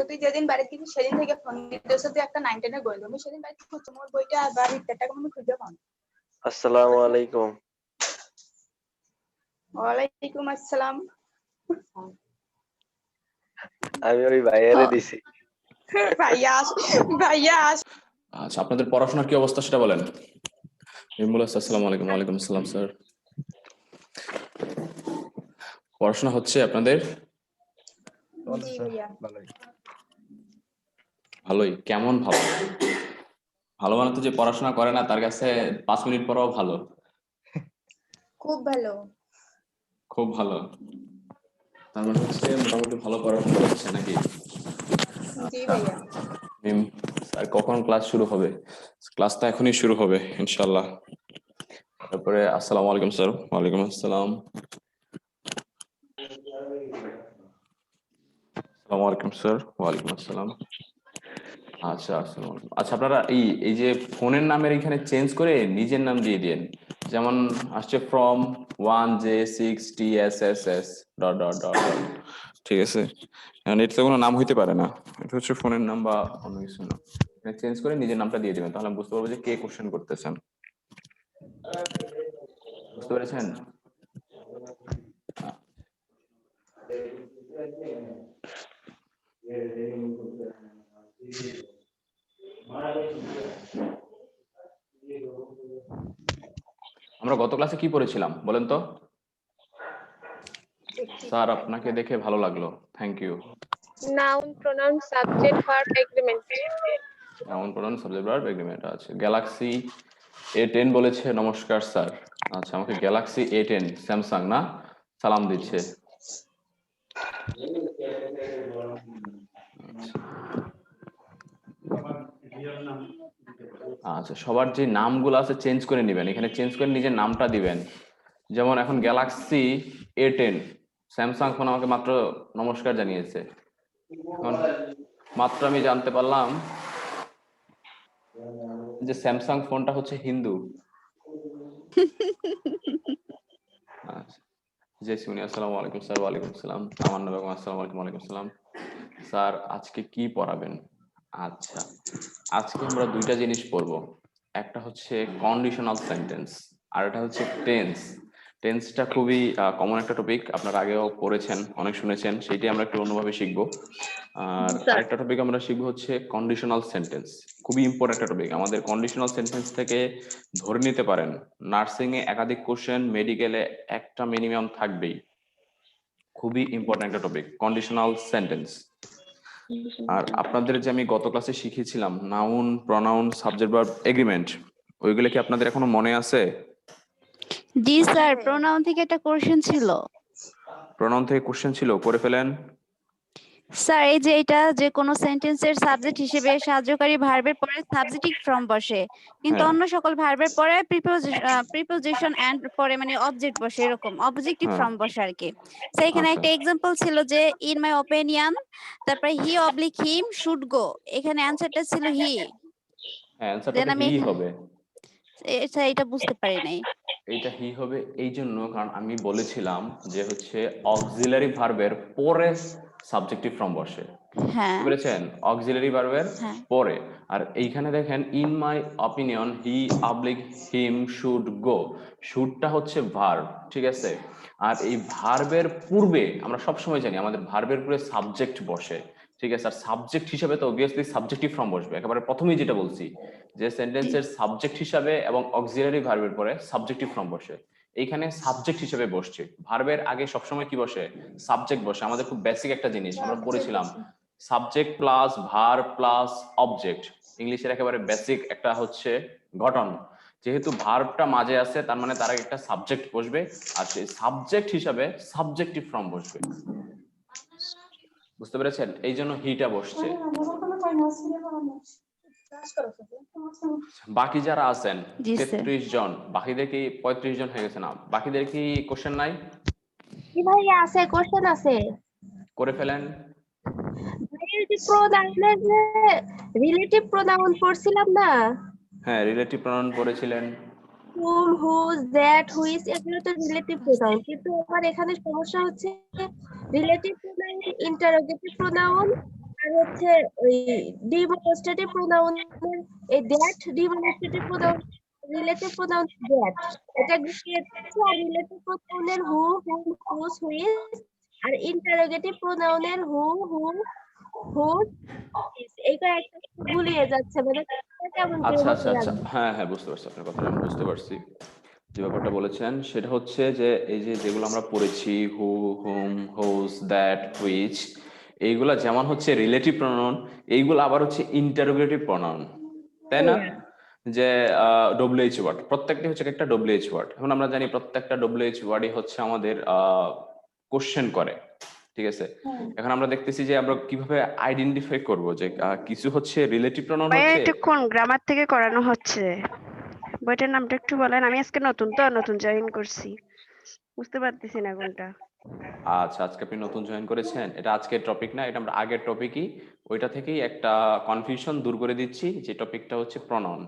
তুই যেদিন বাড়ি থেকে সেদিন থেকে ফোন দিতেছ, তুই একটা 9 10 এর বই আমি সেদিন বাড়ি থেকে খুঁজছি, মোর বইটা আর বাড়ির টাকা আমি খুঁজে পাবো না। আসসালামু আলাইকুম। ওয়ালাইকুম আসসালাম। আমি ওই ভাইয়ারে দিছি। ভাইয়া ভাইয়া। আচ্ছা, আপনাদের পড়াশোনার কি অবস্থা সেটা বলেন। আসসালামু আলাইকুম। ওয়ালাইকুম আসসালাম স্যার। পড়াশোনা হচ্ছে আপনাদের? জি ভাইয়া। ভালোই। কেমন ভালো? ভালো মানে তো যে পড়াশোনা করে না তার কাছে 5 মিনিট পড়াও ভালো। খুব ভালো। খুব ভালো। তার মানে হচ্ছে মোটামুটি ভালো পড়াশোনা হচ্ছে নাকি? জি ভাইয়া। স্যার কখন ক্লাস শুরু হবে? ক্লাসটা এখনই শুরু হবে ইনশাআল্লাহ। তারপরে আসসালামু আলাইকুম স্যার। ওয়ালাইকুম আসসালাম। আসসালামু আলাইকুম স্যার। ওয়ালাইকুম আসসালাম। আচ্ছা, আসসালামু আলাইকুম। আচ্ছা, আপনারা এই যে ফোনের নামের এখানে চেঞ্জ করে নিজের নাম দিয়ে দেন। যেমন আসছে from 1J6TSSS ... ঠিক আছে, কারণ এটা তো কোনো নাম হইতে পারে না, এটা হচ্ছে ফোনের নাম বা অন্য কিছু না। চেঞ্জ করে নিজের নামটা দিয়ে দিবেন, তাহলে বুঝতে পারবো যে কে কোশ্চেন করতেছেন। বুঝতে পেরেছেন? আমরা গত ক্লাসে কি পড়েছিলাম বলেন তো? স্যার আপনাকে দেখে ভালো লাগলো, thank you. Noun, pronoun, subject, verb, agreement. Noun, pronoun, subject, verb, agreement আছে। গ্যালাক্সি A10 বলেছে নমস্কার স্যার। আচ্ছা, আমাকে গ্যালাক্সি A10 স্যামসাং না সালাম দিচ্ছে। আচ্ছা, সবার যে নামগুলো আছে চেঞ্জ করে নেবেন, এখানে চেঞ্জ করে নিজের নামটা দিবেন। যেমন এখন গ্যালাক্সি A10 স্যামসাং ফোন আমাকে মাত্র নমস্কার জানিয়েছে। এখন মাত্র আমি জানতে পারলাম যে স্যামসাং ফোনটা হচ্ছে হিন্দু। আচ্ছা, জি শুনি। আসসালামু আলাইকুম স্যার। ওয়ালাইকুম আসসালাম। আমার নাম বেগম। আসসালামু আলাইকুম। ওয়ালাইকুম আসসালাম। স্যার আজকে কি পড়াবেন? আচ্ছা, আজকে আমরা দুইটা জিনিস পড়বো, একটা হচ্ছে কন্ডিশনাল সেন্টেন্স আর এটা হচ্ছে টেন্স। টেন্সটা খুবই কমন একটা টপিক, আপনারা আগেও পড়েছেন, অনেক শুনেছেন, সেইটাই আমরা একটু অন্যভাবে শিখবো। আর আরেকটা টপিক আমরা শিখবো হচ্ছে কন্ডিশনাল সেন্টেন্স। খুবই ইম্পর্টেন্ট একটা টপিক আমাদের। কন্ডিশনাল সেন্টেন্স থেকে ধরে নিতে পারেন নার্সিং এ একাধিক কোশ্চেন, মেডিকেলে একটা মিনিমাম থাকবেই। খুবই ইম্পর্টেন্ট একটা টপিক কন্ডিশনাল সেন্টেন্স। আর আপনাদের যে আমি গত ক্লাসে শিখিয়েছিলাম noun, pronoun, subject, verb, agreement, ওইগুলো কি আপনাদের এখনো মনে আছে? জি স্যার, প্রোনাউন থেকে একটা কোশ্চেন ছিল। প্রনাউন থেকে কোশ্চেন ছিল, করে ফেলেন। স্যার এই যে এটা যে কোনো সেন্টেন্সের সাবজেক্ট হিসেবে সাহায্যকারী ভার্বের পরে সাবজেক্টিভ ফর্ম বসে, কিন্তু অন্য সকল ভার্বের পরে প্রিপোজিশন এন্ড পরে মানে অবজেক্ট বসে, এরকম অবজেক্টিভ ফর্ম বসে আর কি। সেইখানে একটা एग्जांपल ছিল যে ইন মাই ওপিনিয়ন, তারপরে হি অবলিক হিম শুড গো, এখানে অ্যানসারটা ছিল হি। হ্যাঁ, অ্যানসারটা হি হবে। এটা বুঝতে পারি নাই। এইটা হি হবে এই জন্য কারণ আমি বলেছিলাম যে হচ্ছে অক্সিলারি ভার্বের পরে সাবজেক্টিভ ফর্ম বসে। হ্যাঁ, বুঝেছেন? অক্সিলারি ভার্বের পরে। আর এইখানে দেখেন in my opinion he oblique him should go, শুডটা হচ্ছে ভার্ব, ঠিক আছে? আর এই ভার্বের পূর্বে আমরা সব সময় জানি আমাদের ভার্বের পূর্বে সাবজেক্ট বসে, ঠিক আছে? আর সাবজেক্ট হিসেবে তো অবভিয়াসলি সাবজেক্টিভ ফর্ম বসবে। একেবারে প্রথমেই যেটা বলছি যে সেন্টেন্সের সাবজেক্ট হিসাবে এবং অক্সিলারি ভার্বের পরে সাবজেক্টিভ ফর্ম বসে, এইখানে সাবজেক্ট হিসেবে বসছে। ভার্বের আগে সবসময় কি বসে? সাবজেক্ট বসে। আমাদের খুব বেসিক একটা জিনিস আমরা পড়েছিলাম, subject plus verb plus object, ইংলিশের একেবারে বেসিক একটা হচ্ছে গঠন। যেহেতু ভার্বটা মাঝে আছে তার মানে তার আগে একটা সাবজেক্ট বসবে, আর সেই সাবজেক্ট হিসাবে সাবজেক্টিভ ফর্ম বসবে। বুঝতে পেরেছেন? এই জন্য হিটা বসছে। বাকি যারা আছেন 33 জন, বাকিদের কি 35 জন হয়ে গেছে না? বাকিদের কি কোশ্চেন নাই? কি ভাইয়া আছে, কোশ্চেন আছে। করে ফেলেন। ভাইয়া যে প্রোনাউনের যে রিলেটিভ প্রোনাউন পড়ছিলাম না? হ্যাঁ, রিলেটিভ প্রোনাউন পড়েছিলেন। whom, whose, that, which, এগুলো তো রিলেটিভ প্রোনাউন, কিন্তু আমার এখানে সমস্যা হচ্ছে রিলেটিভ প্রোনাউন ইন্টারোগেটিভ প্রোনাউন আর হচ্ছে ওই ডিমনস্ট্রেটিভ প্রোনাউন, এই that demonstrative pronoun, relative pronoun that, এটা গুছিয়ে দিচ্ছে। আর রিলেটিভ প্রোনাউনের হু, হুম, হুজ, হুইজ, আর ইন্টারোগেটিভ প্রোনাউনের হু, হুম, হুজ, হুইজ। এইটা একটা গুলিয়ে যাচ্ছে, মানে কেমন করে আচ্ছা মনে আচ্ছা আচ্ছা, রাখবে? হ্যাঁ হ্যাঁ, বুঝতে পারছি আপনার কথাটা, আমি বুঝতে পারছি যে ব্যাপারটা বলেছেন। সেটা হচ্ছে যে এই যে যেগুলো আমরা পড়েছি, হু, হুম, হোজ, দ্যাট, হুইচ, এইগুলা যেমন হচ্ছে রিলেটিভ প্রনাউন, এইগুলো আবার হচ্ছে ইন্টারোগেটিভ প্রনাউন, তাই না? যে ডব্লিউএইচ ওয়ার্ড, প্রত্যেকটা হচ্ছে একটা ডব্লিউএইচ ওয়ার্ড। এখন আমরা জানি প্রত্যেকটা ডব্লিউএইচ ওয়ার্ডই হচ্ছে আমাদের কোশ্চেন করে, ঠিক আছে? এখন আমরা দেখতেছি যে আমরা কিভাবে আইডেন্টিফাই করব যে কিছু হচ্ছে রিলেটিভ প্রনাউন ভাইয়া হচ্ছে। এটা কোন গ্রামার থেকে করানো হচ্ছে? বইটার নামটা একটু বলেন, আমি আজকে নতুন জয়েন করছি, বুঝতে পারতেছি না কোনটা। আচ্ছা, আজকে আপনি নতুন জয়েন করেছেন, এটা আজকের টপিক না, এটা আমরা আগের টপিকই, ওইটা থেকেই একটা কনফিউশন দূর করে দিচ্ছি, যে টপিকটা হচ্ছে প্রনাউন।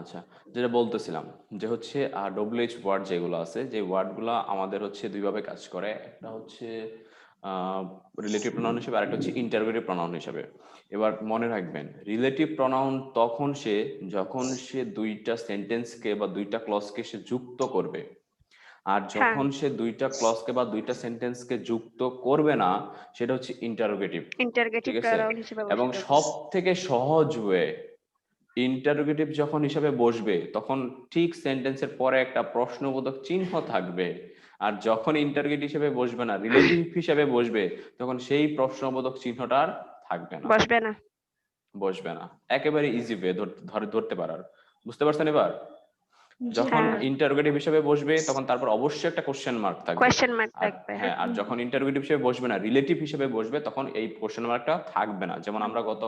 আচ্ছা, যেটা বলতেছিলাম যে হচ্ছে ডব্লিউএইচ ওয়ার্ড যেগুলো আছে, যে ওয়ার্ডগুলো আমাদের হচ্ছে দুইভাবে কাজ করে, একটা হচ্ছে রিলেটিভ প্রনাউন হিসেবে, আরেকটা হচ্ছে ইন্টারোগেটিভ প্রনাউন হিসেবে। এবার মনে রাখবেন, রিলেটিভ প্রনাউন তখন যখন সে দুইটা সেন্টেন্সকে বা দুইটা ক্লজকে সে যুক্ত করবে, আর যখন সে দুইটা ক্লজকে বা দুইটা সেন্টেন্সকে যুক্ত করবে না, সেটা হচ্ছে ইন্টারোগেটিভ, ইন্টারগেটিভ ঠিক আছে? প্রনাউন হিসেবে এবং বসবে। সব থেকে সহজ ওয়ে, ইন্টারোগেটিভ যখন হিসাবে বসবে তখন ঠিক সেন্টেন্সের পরে একটা প্রশ্নবোধক চিহ্ন থাকবে, আর যখন ইন্টারোগেটিভ হিসেবে বসবে না, রিলেটিভ হিসেবে বসবে, তখন সেই প্রশ্নবোধক চিহ্নটা আর থাকবে না, বসবে না। একেবারে ইজি ওয়ে ধরতে পারার, বুঝতে পারছেন এবার? যখন ইন্টারোগেটিভ হিসেবে বসবে তখন তারপর অবশ্যই একটা কোশ্চেন মার্ক থাকবে, হ্যাঁ, আর যখন ইন্টারোগেটিভ হিসেবে বসবে না, রিলেটিভ হিসেবে বসবে, তখন এই কোশ্চেন মার্কটা থাকবে না। যেমন আমরা গত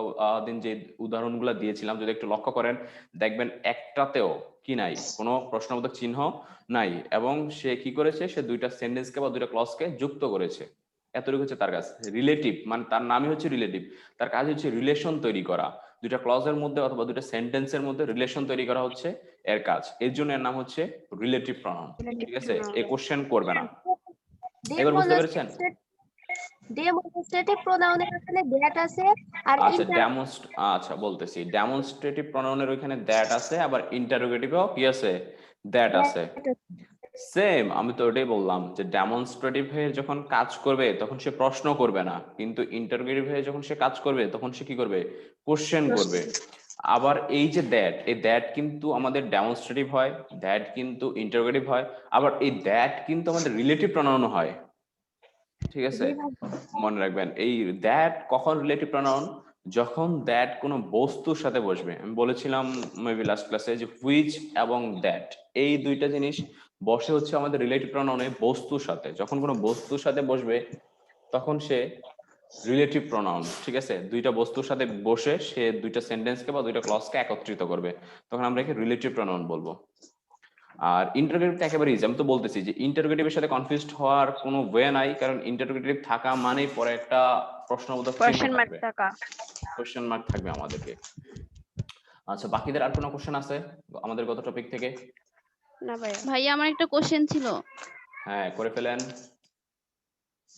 দিন যে উদাহরণগুলো দিয়েছিলাম, যদি একটু লক্ষ্য করেন, দেখবেন একটাতেও কি নাই, কোনো প্রশ্নবোধক চিহ্ন নাই, এবং সে কি করেছে, সে দুইটা সেন্টেন্সকে বা দুইটা ক্লজকে যুক্ত করেছে, এতটুকু হচ্ছে তার কাজ। রিলেটিভ মানে তার নামই হচ্ছে রিলেটিভ, তার কাজ হচ্ছে রিলেশন তৈরি করা, দুইটা ক্লজের মধ্যে অথবা দুইটা সেন্টেন্সের মধ্যে রিলেশন তৈরি করা হচ্ছে এর কাজ, এর জন্য এর নাম হচ্ছে রিলেটিভ প্রনাউন, ঠিক আছে? এই কোশ্চেন করবে না। এবার বুঝতে পেরেছেন? ডেমনস্ট্রেটিভ প্রোনাউনের এখানে দ্যাট আছে, আর আচ্ছা বলতেছি, ডেমনস্ট্রেটিভ প্রনাউনের ওইখানে দ্যাট আছে, আবার ইন্টারোগেটিভেও কি আছে, দ্যাট আছে। সেম, আমি তো ওটাই বললাম যে ডেমনস্ট্রেটিভ হয়ে যখন কাজ করবে তখন সে প্রশ্ন করবে না, কিন্তু ইন্টারোগেটিভ হয়ে যখন সে কাজ করবে তখন সে কি করবে, কোশ্চেন করবে। আবার এই যে দ্যাট, এই দ্যাট কিন্তু আমাদের ডেমনস্ট্রেটিভ হয়, দ্যাট কিন্তু ইন্টারোগেটিভ হয়, আবার এই দ্যাট কিন্তু আমাদের রিলেটিভ প্রনাউন হয়, ঠিক আছে? মনে রাখবেন, এই দ্যাট কখন রিলেটিভ প্রনাউন, যখন দ্যাট কোনো বস্তুর সাথে বসবে। আমি বলেছিলাম মেবি লাস্ট ক্লাসে যে হুইচ এবং দ্যাট, এই দুইটা জিনিস বসে হচ্ছে আমাদের রিলেটিভ প্রনাউনে বস্তুর সাথে, যখন কোনো বস্তুর সাথে বসবে তখন সে রিলেটিভ প্রনাউন, ঠিক আছে? দুইটা বস্তুর সাথে বসে সে দুইটা সেন্টেন্সকে বা দুইটা ক্লজকে একত্রিত করবে, তখন আমরা একে রিলেটিভ প্রনাউন বলবো। আর ইন্টারোগেটিভ একেবারে ইজি, আমি তো বলতেছি যে ইন্টারোগেটিভের সাথে কনফিউজড হওয়ার কোনো ওয়ে নাই, কারণ ইন্টারোগেটিভ থাকা মানে পরে একটা প্রশ্নবোধক চিহ্ন থাকবে, কোশ্চেন মার্ক থাকবে আমাদেরকে। আচ্ছা, বাকিদের আর কোনো কোশ্চেন আছে আমাদের গত টপিক থেকে? না ভাইয়া, আমার একটা কোশ্চেন ছিল। হ্যাঁ, করে ফেলেন।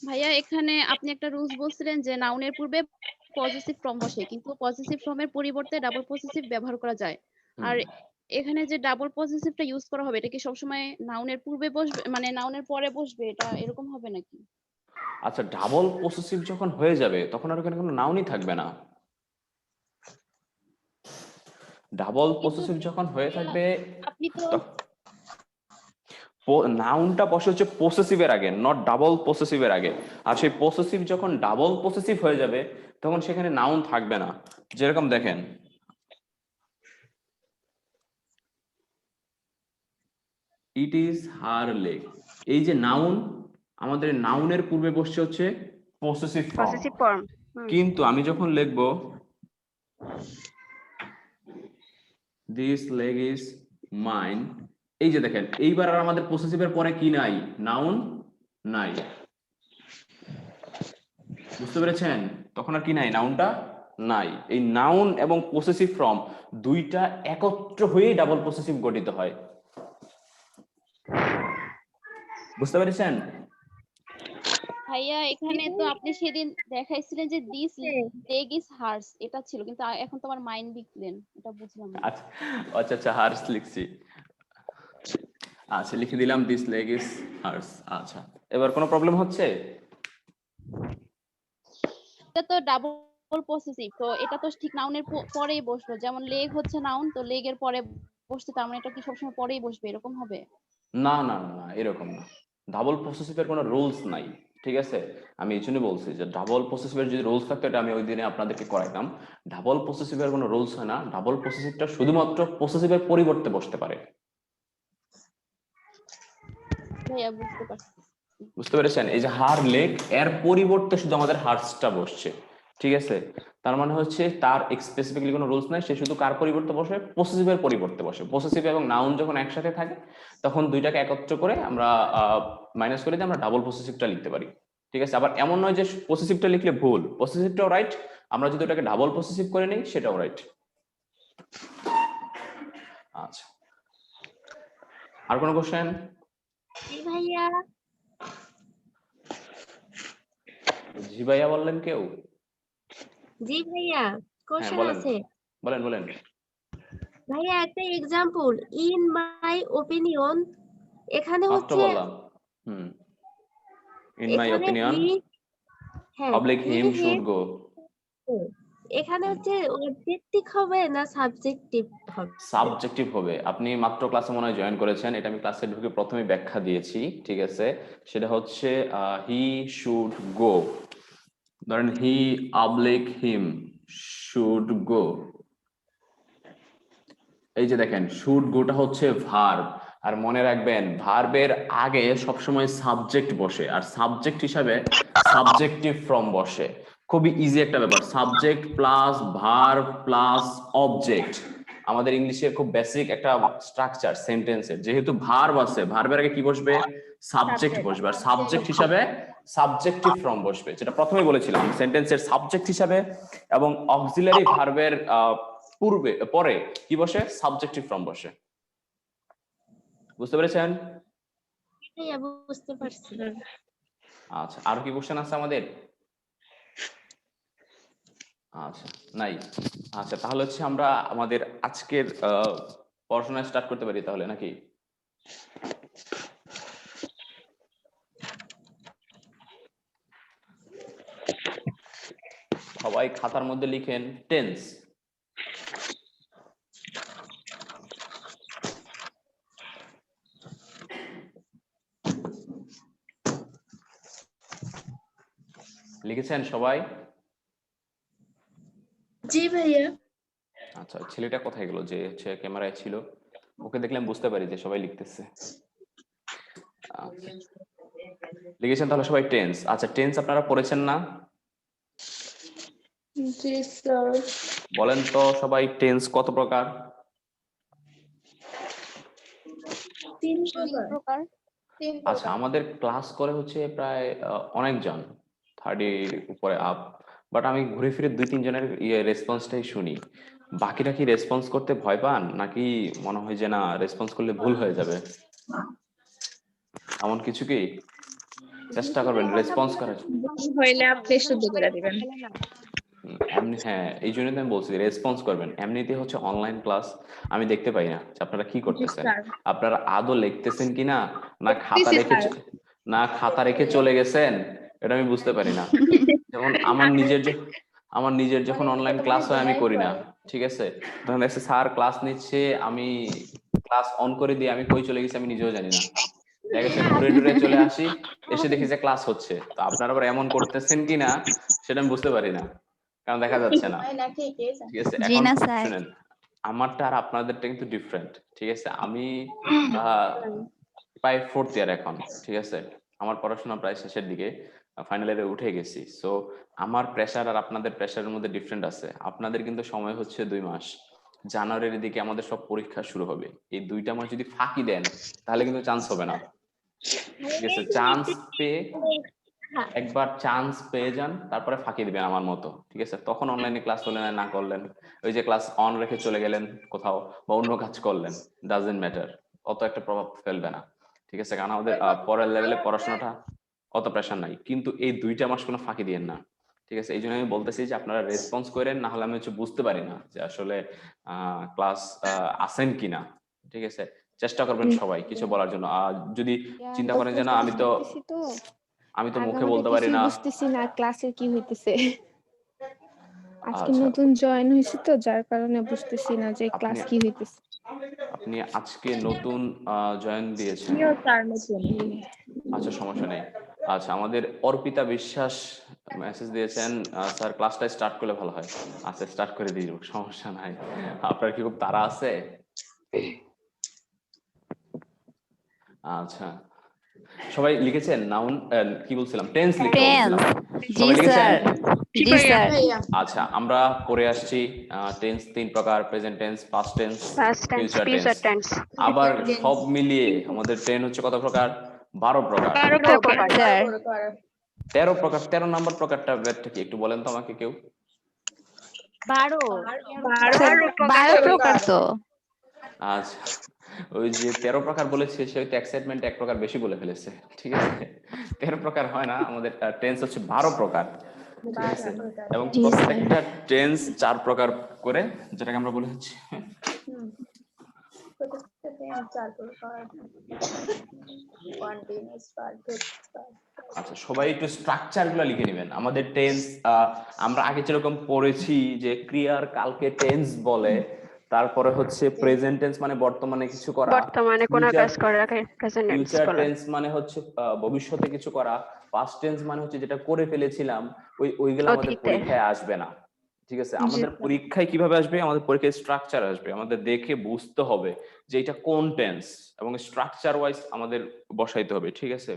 ভাইয়া, এখানে আপনি একটা রুলস বলছিলেন যে নাউনের পূর্বে পজিটিভ ফর্ম বসে, কিন্তু পজিটিভ ফর্মের পরিবর্তে ডাবল পজিটিভ ব্যবহার করা যায়। আর এখানে যে ডাবল পজিটিভটা ইউজ করা হবে, এটা কি সবসময় নাউনের পূর্বে বসবে, মানে নাউনের পরে বসবে, এটা এরকম হবে নাকি? আচ্ছা, ডাবল পসেসিভ যখন হয়ে যাবে তখন আর ওখানে কোনো নাউনই থাকবে না। ডাবল পসেসিভ যখন হয়ে থাকবে, আপনি তো নাউনটা বসে হচ্ছে পসেসিভের আগে, নট ডাবল পসেসিভের আগে। আর সেই পসেসিভ যখন ডাবল পসেসিভ হয়ে যাবে তখন সেখানে নাউন থাকবে না। যেরকম দেখেন, ইট ইজ হার লেগ, এই যে নাউন, আমাদের নাউনের পূর্বে বসছে হচ্ছে পসেসিভ ফর্ম, কিন্তু আমি যখন লিখবো দিস লেগ ইজ মাইন, এই যে দেখেন, এইবার আর আমাদের পসেসিভের পরে কি নাই, নাউন নাই, বুঝতে পেরেছেন? তখন আর কি নাই, নাউনটা নাই। এই নাউন এবং পসেসিভ ফর্ম দুইটা একত্র হয়ে ডাবল পসেসিভ গঠিত হয়, বুঝতে পেরেছেন? ভাইয়া এখানে তো আপনি সেদিন দেখাইছিলেন যে দিস লেগ ইজ হার্স, এটা ছিল, কিন্তু এখন তো আমার মাইন্ড লিখলেন, এটা বুঝলাম না। আচ্ছা আচ্ছা আচ্ছা, হার্স লিখছি। আচ্ছা লিখে দিলাম দিস লেগ ইজ হার্স। আচ্ছা এবার কোনো প্রবলেম হচ্ছে? এটা তো ডাবল পসেসিভ, তো এটা তো ঠিক নাউনের পরেই বসলো, যেমন লেগ হচ্ছে নাউন, তো লেগের পরে বসছে, তার মানে এটা কি সবসময় পরেই বসবে এরকম হবে? না না না না, এরকম না। ডাবল পসেসিভের কোনো রুলস নাই, ঠিক আছে? আমি এই জন্য বলছি যে ডাবল পসেসিভের যদি রুলস থাকতো এটা আমি ওই দিনে আপনাদেরকে করাইতাম। ডাবল পসেসিভের কোনো রুলস হয় না। ডাবল পসেসিভটা শুধুমাত্র পসেসিভের পরিবর্তে বসতে পারে। ভাইয়া বুঝতে পারছি। বুঝতে পেরেছেন? এই যে হার লেগ, এর পরিবর্তে শুধু আমাদের হার্সটা বসছে, ঠিক আছে? তার মানে হচ্ছে তার স্পেসিফিকলি কোনো রুলস নাই, সে শুধু কার পরিবর্তে বসে? পসেসিভের পরিবর্তে বসে। পসেসিভ এবং নাউন যখন একসাথে থাকে তখন দুইটাকে একত্র করে আমরা মাইনাস করে দিয়ে আমরা ডাবল পসেসিভটা লিখতে পারি, ঠিক আছে? আবার এমন নয় যে পসেসিভটা লিখলে ভুল, পসেসিভটাও রাইট, আমরা যদি ওটাকে ডাবল পসেসিভ করে নিই সেটাও রাইট। আচ্ছা, আর কোনো কোশ্চেন? জি ভাইয়া। জি ভাইয়া বললেন কেউ? জি ভাইয়া, কোশ্চেন বলেন আছে। বলেন বলেন। ভাইয়া একটা এক্সাম্পল, ইন মাই ওপিনিয়ন, এখানে মাত্র হচ্ছে বললাম। ইন মাই এখানে ওপিনিয়ন হ্যাঁ পাবলিক হিম শুড গো। এখানে হচ্ছে অবজেক্টিভ হবে না সাবজেক্টিভ হবে? সাবজেক্টিভ হবে। আপনি মাত্র ক্লাসে মনে হয় জয়েন করেছেন, এটা আমি ক্লাসে ঢুকে প্রথমে ব্যাখ্যা দিয়েছি, ঠিক আছে? সেটা হচ্ছে হি শুড গো। ধরেন হি অবলিক হিম শুড গো। এই যে দেখেন শুড গোটা হচ্ছে ভার্ব, আর মনে রাখবেন ভার্বের আগে সবসময় সাবজেক্ট বসে, আর সাবজেক্ট হিসাবে সাবজেক্টিভ ফর্ম বসে। খুবই ইজি একটা ব্যাপার, subject plus verb plus object. আমাদের ইংলিশের খুব বেসিক একটা স্ট্রাকচার সেন্টেন্সের। যেহেতু ভার্ব আছে, ভার্বের আগে কি বসবে? সাবজেক্ট বসবে, আর সাবজেক্ট হিসাবে সাবজেক্টিভ ফর্ম বসবে, যেটা প্রথমেই বলেছিলাম সেন্টেন্সের সাবজেক্ট হিসাবে। এবং অক্সিলারি ভার্বের পূর্বে পরে কি বসে? সাবজেক্টিভ ফর্ম বসে। বুঝতে পেরেছেন? ভাইয়া বুঝতে পারছি। আচ্ছা, আর কি কোশ্চেন আছে আমাদের? আচ্ছা নাই। আচ্ছা তাহলে হচ্ছে আমরা আমাদের আজকের পড়াশোনা স্টার্ট করতে পারি তাহলে, নাকি? সবাই খাতার মধ্যে লিখেন টেন্স। লিখেছেন সবাই? জি ভাইয়া। আচ্ছা, ছেলেটা কোথায় গেল যে হচ্ছে ক্যামেরায় ছিল? ওকে দেখলে আমি বুঝতে পারি যে সবাই লিখতেছে। আচ্ছা, লিখেছেন তাহলে সবাই টেন্স। আচ্ছা টেন্স আপনারা পড়েছেন না? জি স্যার। বলেন তো সবাই টেন্স কত প্রকার? 3 প্রকার। আচ্ছা, আমাদের ক্লাস করে হচ্ছে প্রায় অনেকজন, 30 উপরে আপ, বাট আমি ঘুরে ফিরে 2-3 জনের রেসপন্সটাই শুনি। বাকিরা কি রেসপন্স করতে ভয় পান, নাকি মনে হয় যে না রেসপন্স করলে ভুল হয়ে যাবে? এমন কিছু কি? চেষ্টা করবেন রেসপন্স করার। হইলে আপনি শুদ্ধ করে দিবেন। এমনি হ্যাঁ, এই জন্য তো আমি বলছি রেসপন্স করবেন। এমনিতে হচ্ছে অনলাইন ক্লাস, আমি দেখতে পাই না যে আপনারা কি করতেছেন, আপনারা আদৌ লিখতেছেন কিনা, না খাতা রেখে খাতা রেখে চলে গেছেন, এটা আমি বুঝতে পারি না। যেমন আমার নিজের যখন অনলাইন ক্লাস হয় আমি করি না, ঠিক আছে? তখন দেখছি স্যার ক্লাস নিচ্ছে, আমি ক্লাস অন করে দিয়ে আমি কই চলে গেছি আমি নিজেও জানি না। দেখা গেছে ঘুরে টুরে চলে আসি, এসে দেখি যে ক্লাস হচ্ছে। তো আপনারা আবার এমন করতেছেন কিনা সেটা আমি বুঝতে পারি না, কারণ দেখা যাচ্ছে না, ঠিক আছে? জি এখন না স্যার। শুনেন, আমারটা আর আপনাদেরটা কিন্তু ডিফারেন্ট, ঠিক আছে? আমি প্রায় 4th ইয়ার এখন, ঠিক আছে? আমার পড়াশোনা প্রায় শেষের দিকে, ফাইনাল ইয়ারে উঠে গেছি। সো আমার প্রেসার আর আপনাদের প্রেসারের মধ্যে ডিফারেন্ট আছে। আপনাদের কিন্তু সময় হচ্ছে 2 মাস, জানুয়ারির দিকে আমাদের সব পরীক্ষা শুরু হবে। এই 2টা মাস যদি ফাঁকি দেন তাহলে কিন্তু চান্স হবে না, ঠিক আছে? চান্স পেয়ে একবার চান্স পেয়ে যান, তারপরে ফাঁকি দিবেন আমার মতো, ঠিক আছে? তখন অনলাইনে ক্লাস করলেন না করলেন, ওই যে ক্লাস অন রেখে চলে গেলেন কোথাও বা অন্য কাজ করলেন, ডাজন্ট ম্যাটার, অত একটা প্রভাব ফেলবে না, ঠিক আছে? কারণ আমাদের পরের লেভেলে পড়াশোনাটা অত প্রেশার নাই, কিন্তু এই 2টা মাস কোনো ফাঁকি দিয়েন না, ঠিক আছে? এই জন্য আমি বলতেছি যে আপনারা রেসপন্স করেন, না হলে আমি বুঝতে পারি না যে আসলে ক্লাস আসেন কিনা, ঠিক আছে? চেষ্টা করবেন সবাই কিছু বলার জন্য। আর যদি চিন্তা করেন যে না আমি তো মুখে বলতে পারি না, বুঝতেছি না ক্লাসে কি হইতেছে। আজকে আচ্ছা নতুন জয়েন হয়েছি তো, যার কারণে বুঝতেছি না যে ক্লাস কি হইতেছে। আপনি আজকে নতুন জয়েন দিয়েছেন? আচ্ছা, সমস্যা নেই। আচ্ছা, আমাদের অর্পিতা বিশ্বাস মেসেজ দিয়েছেন, স্যার ক্লাসটা স্টার্ট করলে ভালো হয়। আচ্ছা, স্টার্ট করে দিই, সমস্যা নাই। আপনার কি খুব তাড়া আছে? আচ্ছা, সবাই লিখেছেন নাউন, কি বলছিলাম, টেন্স লিখতে বলছিলাম, জি সবাই লিখেছেন? স্যার, জি স্যার। আচ্ছা, আমরা পড়ে আসছি টেন্স 3 প্রকার: present tense, past tense, Past tense, future future tense. tense. আবার সব মিলিয়ে আমাদের টেন হচ্ছে কত প্রকার? 12 প্রকার। 12 প্রকার। স্যার 13 প্রকার। 13 নম্বর প্রকারটা ব্যাটটা কি একটু বলেন তো আমাকে কেউ? 12 12 প্রকার তো। আচ্ছা, ওই যে 13 প্রকার বলেছে সে হয়তো এক্সাইটমেন্ট 1 প্রকার বেশি বলে ফেলেছে, ঠিক আছে? 13 প্রকার হয় না, আমাদের টেন্স হচ্ছে 12 প্রকার, ঠিক আছে? এবং জি, স্যার। প্রত্যেকটা টেন্স 4 প্রকার করে, যেটাকে আমরা বলে হচ্ছে আচ্ছা, সবাই একটু স্ট্রাকচার গুলো লিখে নেবেন। আমাদের টেন্স আমরা আগে যেরকম পড়েছি যে ক্রিয়ার কালকে টেন্স বলে, তারপরে হচ্ছে প্রেজেন্ট টেন্স মানে বর্তমানে কিছু করা, বর্তমানে কোন কাজ করাকে প্রেজেন্ট টেন্স ফিউচার বলে। টেন্স মানে হচ্ছে ভবিষ্যতে কিছু করা, পাস্ট টেন্স মানে হচ্ছে যেটা করে ফেলেছিলাম ওইগুলো আমাদের অতীতে। পরীক্ষায় আসবে না, ঠিক আছে? আমাদের পরীক্ষায় কিভাবে আসবে? আমাদের পরীক্ষায় স্ট্রাকচার আসবে, আমাদের দেখে বুঝতে হবে যে এটা কোন টেন্স, এবং স্ট্রাকচার ওয়াইজ আমাদের বসাইতে হবে, ঠিক আছে?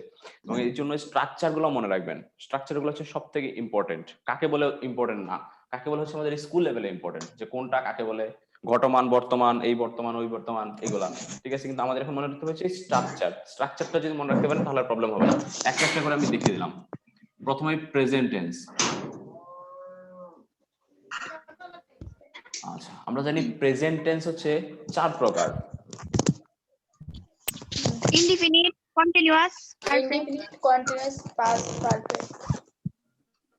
এবং এই জন্য স্ট্রাকচার গুলো মনে রাখবেন। স্ট্রাকচার গুলো হচ্ছে সব থেকে ইম্পর্টেন্ট। কাকে বলে ইম্পর্টেন্ট না, কাকে বলে হচ্ছে আমাদের স্কুল লেভেলে ইম্পর্টেন্ট, যে কোনটা কাকে বলে, ঘটমান, বর্তমান, এই বর্তমান, ওই বর্তমান, এগুলা, ঠিক আছে? কিন্তু আমাদের এখন মনে রাখতে হবে স্ট্রাকচার। স্ট্রাকচারটা যদি মনে রাখতে পারেন তাহলে প্রবলেম হবে না। একটা একটা করে আমি দেখিয়ে দিলাম। প্রথমে প্রেজেন্ট টেন্স। আচ্ছা, আমরা জানি প্রেজেন্ট টেন্স হচ্ছে 4 প্রকার: indefinite, continuous, Indefinite, continuous, past perfect,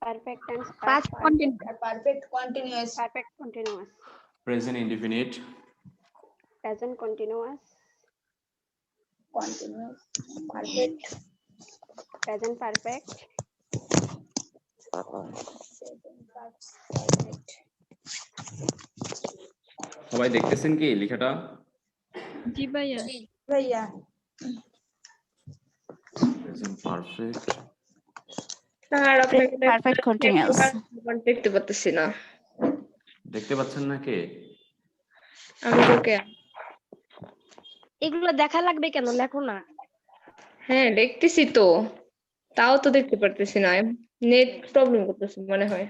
perfect tense, past continuous, perfect continuous, perfect continuous, present indefinite, present continuous, continuous, perfect, present perfect. perfect. সবাই দেখতেছেন কি লেখাটা? জি ভাইয়া, ভাইয়া প্রেজেন্ট পারফেক্ট, পারফেক্ট কন্টিনিউয়াস। দেখতে পাচ্ছি না দেখতে পাচ্ছেন না কে? আমি তোকে। এগুলো দেখা লাগবে কেন, লেখো না। হ্যাঁ দেখতেছি তো, তাও তো দেখতে পারতেছি না, নেট প্রবলেম করতেছে মনে হয়।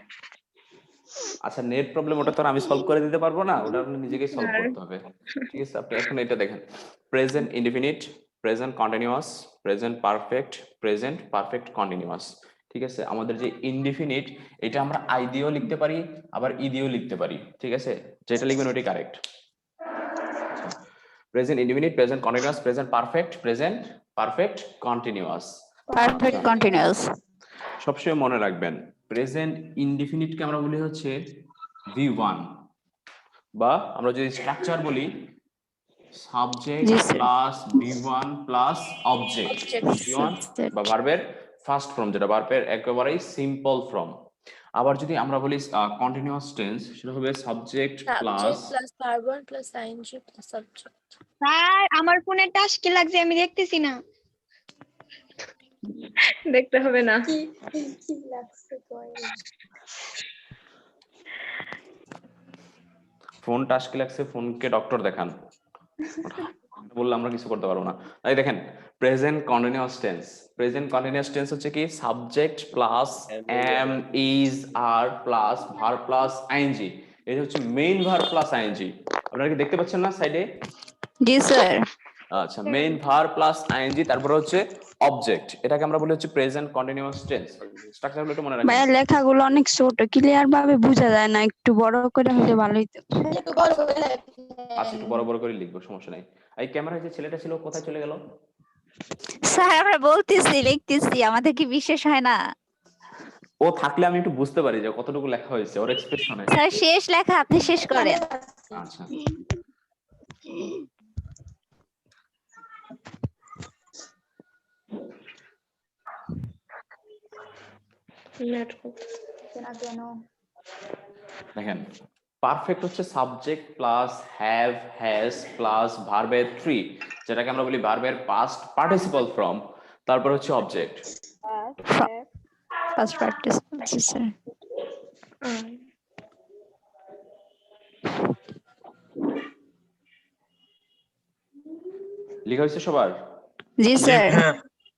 আচ্ছা, নেট প্রবলেম ওটা তো আর আমি সলভ করে দিতে পারবো না, ওটা আপনি নিজেকেই সলভ করতে হবে, ঠিক আছে? আপনি এখন এটা দেখেন: present indefinite, present continuous, present perfect, present perfect continuous, ঠিক আছে? আমাদের যে ইনডিফিনিট, এটা আমরা আই দিয়েও লিখতে পারি, আবার ই দিয়েও লিখতে পারি, ঠিক আছে? যেটা লিখবেন ওটাই correct. Present indefinite, present continuous, present perfect continuous. Perfect continuous. সবসময় মনে রাখবেন প্রেজেন্ট ইনডিফিনিটকে আমরা বলি হচ্ছে V1, বা আমরা যদি স্ট্রাকচার বলি subject ji, sir. Plus V1 plus object, V1 বা ভার্বের ফার্স্ট ফর্ম, যেটা ভার্বের একেবারেই সিম্পল ফর্ম। আবার যদি আমরা বলি কন্টিনিউয়াস টেন্স, সেটা হবে subject plus verb 1 plus ing plus subject. Sir আমার ফোনে টাচ কি লাগছে আমি দেখতেছি না। দেখতে হবে না। কি লাগছে কয় ফোন টাস্কে লাগছে, ফোনকে ডক্টর দেখান, বললে আমরা কিছু করতে পারবো না। তাই দেখেন present continuous tense, present continuous tense হচ্ছে কি subject plus am is are plus verb plus ING. এটা হচ্ছে মেইন ভার্ব প্লাস আইএনজি। আপনারা কি দেখতে পাচ্ছেন না সাইডে? জি স্যার। আচ্ছা, মেইন ভার্ব প্লাস আইএনজি, তারপর হচ্ছে অবজেক্ট। এটাকে আমরা বলি হচ্ছে প্রেজেন্ট কন্টিনিউয়াস টেন্স। স্ট্রাকচারগুলো একটু মনে রাখবেন। ভাইয়া লেখাগুলো অনেক ছোট, ক্লিয়ার ভাবে বোঝা যায় না, একটু বড় করে হলে ভালো হতো। একটু বড় করে আচ্ছা, একটু বড় বড় করে লিখবো, সমস্যা নাই। এই ক্যামেরায় যে ছেলেটা ছিল কোথায় চলে গেল? স্যার আমরা বলতেছি লিখতেছি, আমাদের কি বিশেষ হয় না? ও থাকলে আমি একটু বুঝতে পারি যে কতটুকু লেখা হয়েছে ওর এক্সপ্রেশনে। স্যার শেষ লেখা আপনি শেষ করেন। আচ্ছা দেখেন, পারফেক্ট হচ্ছে subject plus have has plus ভার্বের থ্রি, যেটাকে আমরা বলি ভার্বের পাস্ট পার্টিসিপল ফর্ম, তারপর হচ্ছে অবজেক্ট। ফার্স্ট পার্টিসিপল জি স্যার। লেখা হয়েছে সবার? জি স্যার।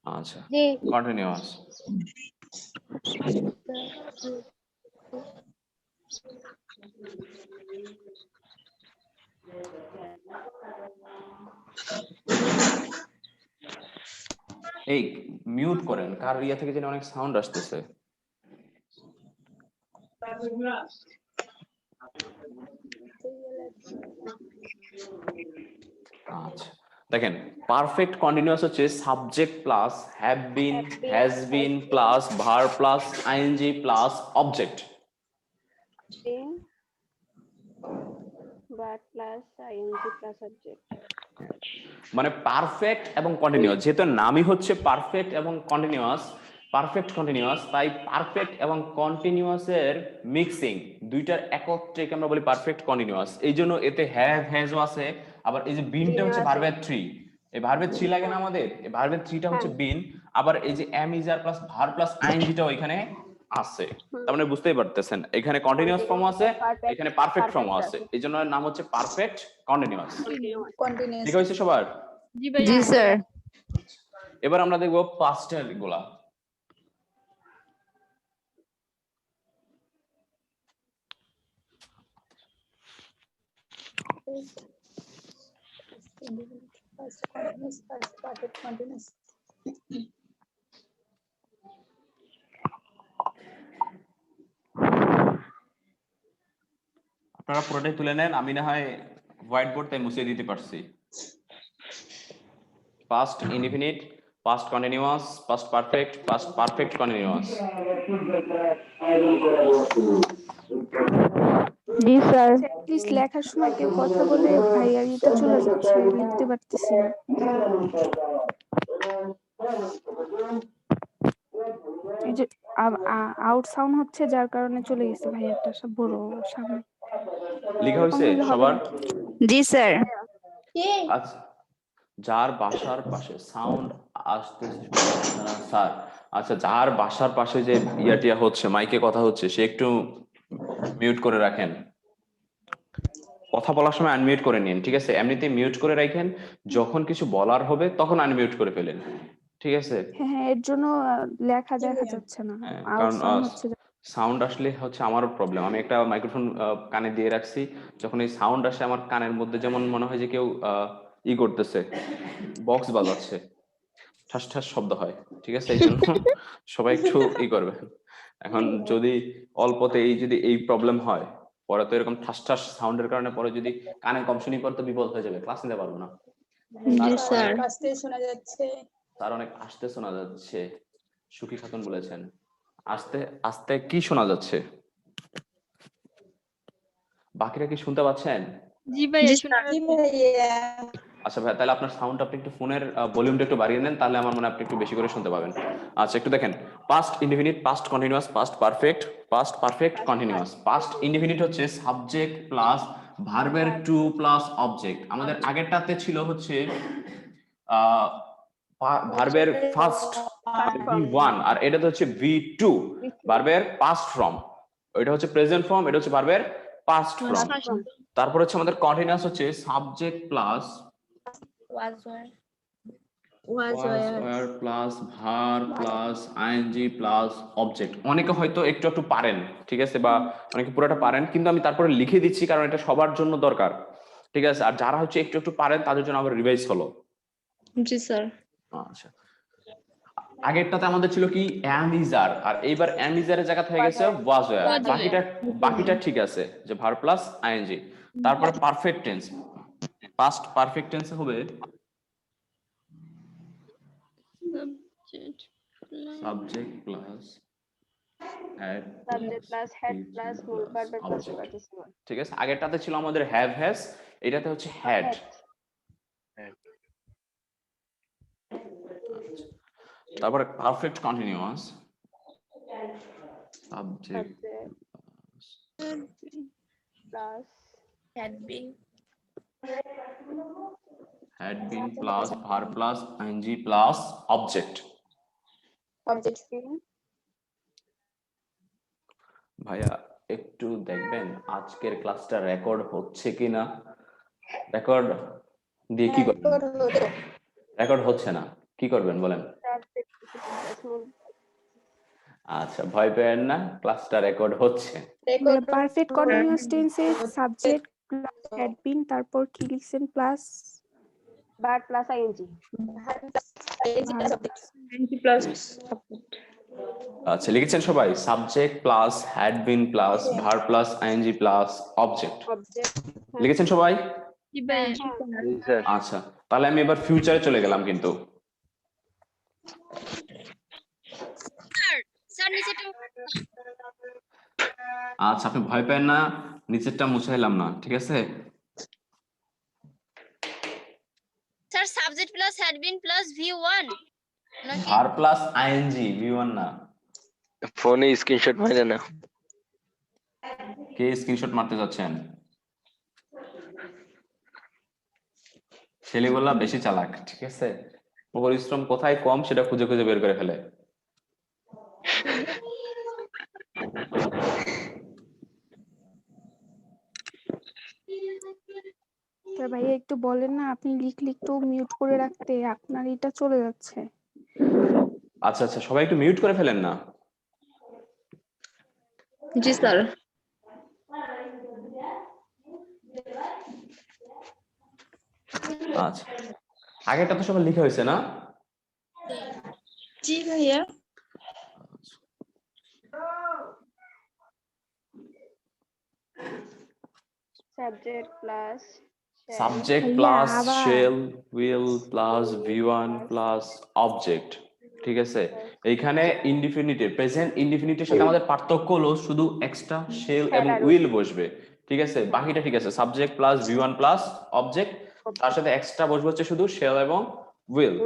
আচ্ছা জি কন্টিনিউয়াস। এই মিউট করেন, কার ইয়া থেকে যেন অনেক সাউন্ড আসতেছে। আচ্ছা দেখেন, পারফেক্ট কন্টিনিউয়াস হচ্ছে subject plus have been has been plus verb plus ING plus object. Verb plus ING plus object. মানে পারফেক্ট এবং কন্টিনিউয়াস, যেহেতু নামই হচ্ছে পারফেক্ট এবং কন্টিনিউয়াস, পারফেক্ট কন্টিনিউয়াস, তাই পারফেক্ট এবং কন্টিনিউয়াসের মিক্সিং দুইটার একত্রে আমরা বলি পারফেক্ট কন্টিনিউয়াস। এই জন্য এতে হ্যাভ হ্যাজও আছে, আবার এই যে বিনটা হচ্ছে ভার্বের থ্রি, এই ভার্বের থ্রি লাগে না আমাদের, এই ভার্বের থ্রিটা হচ্ছে বিন, আবার এই যে am is are plus verb plus আইএনজিটাও এখানে আছে। তার মানে বুঝতেই পারতেছেন এখানে কন্টিনিউয়াস ফর্ম আছে, এখানে পারফেক্ট ফর্ম আছে, এই জন্য নাম হচ্ছে পারফেক্ট কন্টিনিউয়াস। ঠিক হয়েছে সবার? জি স্যার। এবার আমরা দেখবো পাস্টের গুলা। আপনারা পুরোটাই তুলে নেন, আমি না হয় হোয়াইট বোর্ড তাই মুছিয়ে দিতে পারছি। Past indefinite, past continuous, past perfect, past perfect continuous. G sir. Please লেখার সময় কেউ কথা বলে ভাইয়ার ইটা চলে যাচ্ছে, লিখতে পারতেছি না। এই যে আউট সাউন্ড হচ্ছে, যার কারণে চলে গেছে ভাইয়ারটা সব বড় সামনে। লেখা হয়েছে সবার? জি স্যার। আচ্ছা, যার বাসার পাশে সাউন্ড আসতেছে স্যার, আচ্ছা যার বাসার পাশে যে ইয়াটিয়া হচ্ছে মাইকে কথা হচ্ছে সে একটু মিউট করে রাখেন, কথা বলার সময় আনমিউট করে নিন, ঠিক আছে? এমনিতে মিউট করে রাখেন, যখন কিছু বলার হবে তখন আনমিউট করে ফেলেন, ঠিক আছে? হ্যাঁ, এর জন্য লেখা দেখা যাচ্ছে না, আউট কারণ সাউন্ড হচ্ছে। সাউন্ড আসলে হচ্ছে আমারও প্রবলেম, আমি একটা মাইক্রোফোন কানে দিয়ে রাখছি, যখন এই সাউন্ড আসে আমার কানের মধ্যে যেমন মনে হয় যে কেউ ই করতেছে, বক্স বাজাচ্ছে, ঠাস ঠাস শব্দ হয়, ঠিক আছে? এই জন্য সবাই একটু ই করবে। এখন যদি অল্পতে যদি এই প্রবলেম হয়, পরে তো এরকম ঠাস ঠাস সাউন্ডের কারণে পরে যদি কানে কম শুনি পরে তো বিপদ হয়ে যাবে, ক্লাস নিতে পারবো না। জি স্যার। আস্তে শোনা যাচ্ছে। তার অনেক আস্তে শোনা যাচ্ছে, সুখী খাতুন বলেছেন। আস্তে আস্তে কি শোনা যাচ্ছে? বাকিরা কি শুনতে পাচ্ছেন? জি ভাইয়া শোনা আচ্ছা ভাই, তাহলে আপনার সাউন্ড আপনি একটু ফোনের ভলিউমটা একটু বাড়িয়ে নেন, তাহলে আমার মনে হয় আপনি একটু বেশি করে শুনতে পাবেন। আচ্ছা একটু দেখেন, past indefinite, past continuous, past perfect, past perfect continuous. Past indefinite হচ্ছে সাবজেক্ট প্লাস ভার্বের টু প্লাস অবজেক্ট। আমাদের আগেরটাতে ছিল হচ্ছে ভার্বের ফার্স্ট V1 আর এটাতে হচ্ছে V2, ভার্বের পাস্ট ফর্ম। এটা হচ্ছে প্রেজেন্ট ফর্ম, এটা হচ্ছে ভার্বের পাস্ট ফর্ম। তারপর হচ্ছে আমাদের কন্টিনিউয়াস হচ্ছে subject plus was were plus verb plus ING plus object. অনেকে হয়তো একটু একটু পারেন, ঠিক আছে, বা অনেকে পুরোটা পারেন, কিন্তু আমি তারপরে লিখে দিচ্ছি কারণ এটা সবার জন্য দরকার, ঠিক আছে? আর যারা হচ্ছে একটু একটু পারেন তাদের জন্য আবার রিভাইজ হলো। জি স্যার। আচ্ছা, আগেরটাতে আমাদের ছিল কি am is are, আর এইবার am is are এর জায়গা হয়ে গেছে was were। বাকিটা ঠিক আছে, যে ভার্ব প্লাস আইএনজি। তারপর perfect tense, past perfect tense হবে subject plus had subject plus had plus মূল ভার্বের প্লাস অবজেক্ট। পার্টিসিপল। ঠিক আছে, আগেরটাতে ছিল আমাদের হ্যাভ হ্যাজ, এটাতে হচ্ছে হ্যাড। তারপরে perfect continuous subject plus had been had been plus verb plus ing plus object। Object ভাইয়া একটু দেখবেন আজকের ক্লাসটা রেকর্ড হচ্ছে কিনা। রেকর্ড দিয়ে কি করবেন? রেকর্ড হচ্ছে না, কি করবেন বলেন? আচ্ছা, ভয় পেয়েন না, ক্লাসটা রেকর্ড হচ্ছে। পারফেক্ট কন্টিনিউয়াস টেন্সে সাবজেক্ট প্লাস হ্যাড বিন, তারপর কি লিখছেন? Plus verb plus ING. আচ্ছা, লিখেছেন সবাই? Subject plus had been plus verb plus ING plus object লিখেছেন সবাই? আচ্ছা, তাহলে আমি এবার ফিউচারে চলে গেলাম কিন্তু। আচ্ছা, আপনি ভয় পেন না, নিচেরটা মুছাইলাম না, ঠিক আছে? Sir subject plus had been plus V1 verb plus ING, V1 না। ফোনে স্ক্রিনশট মারে না। কে স্ক্রিনশট মারতে যাচ্ছেন? ছেলেগুলা বেশি চালাক, ঠিক আছে? পরিশ্রম কোথায় কম সেটা খুঁজে খুঁজে বের করে ফেলে। ভাইয়া একটু বলেন না, আপনি লিখলে একটু মিউট করে রাখতে, আপনার এটা চলে যাচ্ছে। আচ্ছা আচ্ছা, সবাই একটু মিউট করে ফেলেন না। জি স্যার। আচ্ছা, আগেরটা তো সবাই লিখে হয়েছে না? জি ভাইয়া। Subject plus subject plus shell will plus V1 plus object, ঠিক আছে? এইখানে ইনডিফিনিটিভ, প্রেজেন্ট ইনডিফিনিটিভের সাথে আমাদের পার্থক্য হলো শুধু এক্সট্রা শেল এবং উইল বসবে, ঠিক আছে? বাকিটা ঠিক আছে, subject plus V1 plus object, তার সাথে এক্সট্রা বসবে হচ্ছে শুধু শেল এবং will.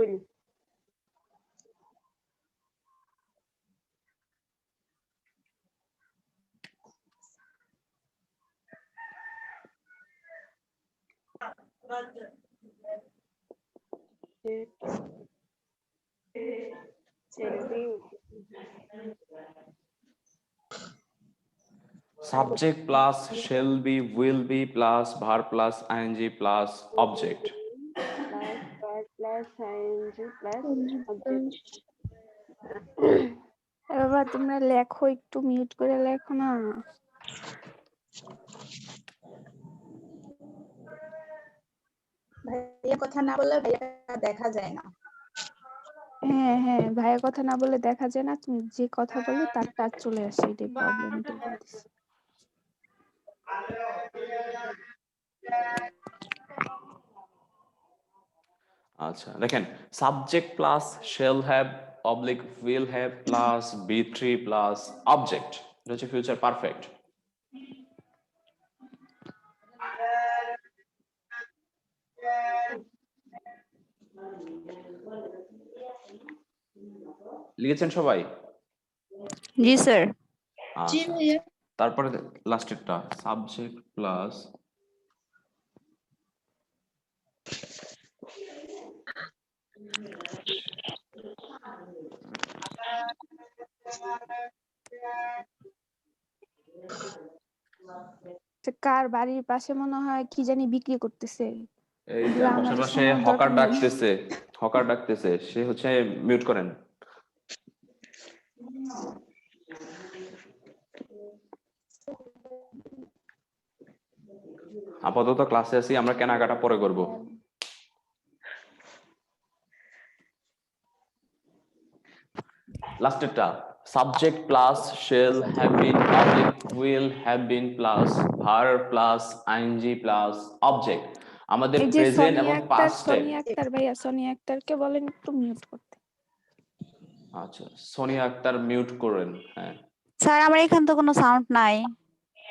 Subject plus shall be, will be plus verb plus ing plus object. বাবা তোমরা লেখো, একটু মিউট করে লেখো না। ভাইয়া কথা না বললে ভাইয়া দেখা যায় না। হ্যাঁ হ্যাঁ, ভাইয়া কথা না বলে দেখা যায় না, তুমি যে কথা বলে তার টাচ চলে আসে, এটাই প্রবলেম। এটাই বলতেছি। আচ্ছা দেখেন, subject plus shall have oblique will have plus B3 plus object, এটা হচ্ছে ফিউচার পারফেক্ট। লিখেছেন সবাই? জি স্যার। তারপরে লাস্টেরটা সাবজেক্ট প্লাস কার বাড়ির পাশে মনে হয় কি জানি বিক্রি করতেছে। এই যে আশেপাশে হকার ডাকতেছে, হকার ডাকতেছে, সে হচ্ছে মিউট করেন। আপাতত ক্লাসে আছি, আমরা কেনাকাটা পরে করব। লাস্টেরটা subject plus shall have been object will have been plus verb plus ing plus object. আমাদের প্রেজেন্ট এবং পাস্ট সোনিয়া আক্তার ভাইয়া, সোনিয়া আক্তারকে বলেন একটু মিউট করতে। আচ্ছা, সোনিয়া আক্তার মিউট করেন। হ্যাঁ, স্যার আমার এখান তো কোনো সাউন্ড নাই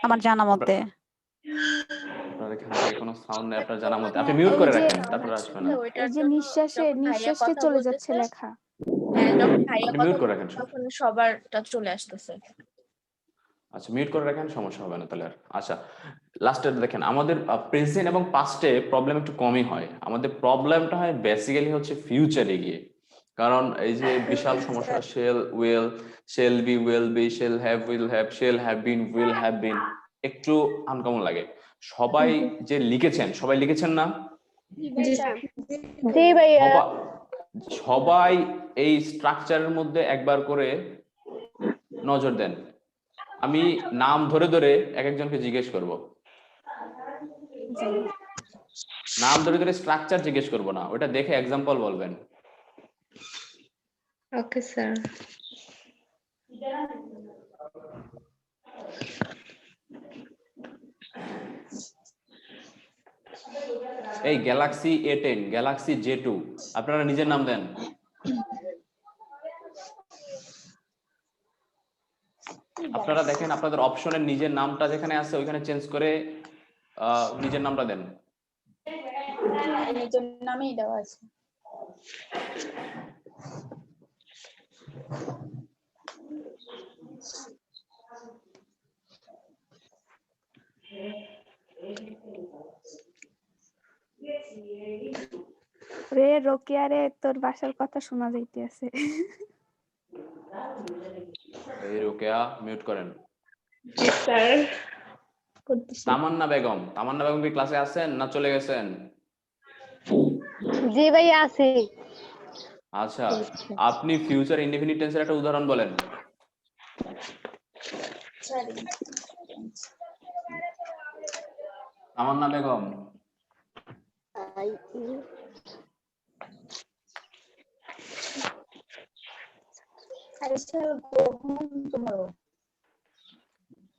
আমার জানা মতে। আপনার এখান থেকে কোনো সাউন্ড নেই আপনার জানা মতে, আপনি মিউট করে রাখেন, তারপরে আসবে না। এই যে নিঃশ্বাসে চলে যাচ্ছে লেখা। হ্যাঁ, যখন ভাইয়া আপনি কথা মিউট করে বলছে রাখেন। তখন সবারটা চলে আসতেছে। আচ্ছা, মিউট করে রাখেন, সমস্যা হবে না তাহলে আর। আচ্ছা, লাস্টে দেখেন আমাদের প্রেজেন্ট এবং পাস্টে প্রবলেম একটু কমই হয়, আমাদের প্রবলেমটা হয় বেসিক্যালি হচ্ছে ফিউচারে গিয়ে। কারণ এই যে বিশাল সমস্যা, shell will, shall be will be, shall have will have, shall have been will have been, একটু আনকমন লাগে। সবাই যে লিখেছেন, সবাই লিখেছেন না? জি ভাইয়া। সবাই এই স্ট্রাকচারের মধ্যে একবার করে নজর দেন। আমি নাম ধরে ধরে এক একজনকে জিজ্ঞেস করব, নাম ধরে ধরে স্ট্রাকচার জিজ্ঞেস করব না, ওটা দেখে এক্সাম্পল বলবেন। Okay sir. এই গ্যালাক্সি A10, গ্যালাক্সি J2, আপনারা নিজের নাম দেন। আপনারা দেখেন আপনাদের অপশনের নিজের নামটা যেখানে আছে ওইখানে চেঞ্জ করে নিজের নামটা দেন। নিজের নামেই দেওয়া আছে। রে রোকেয়া রে, তোর বাসার কথা শোনা যাইতেছে। এই রোকেয়া মিউট করেন। জি স্যার। তামান্না বেগম, তামান্না বেগম কি ক্লাসে আছেন না চলে গেছেন? জি ভাইয়া আছি। আচ্ছা, আপনি ফিউচার ইনডেফিনিট টেন্সের একটা উদাহরণ বলেন। তামান্না বেগম।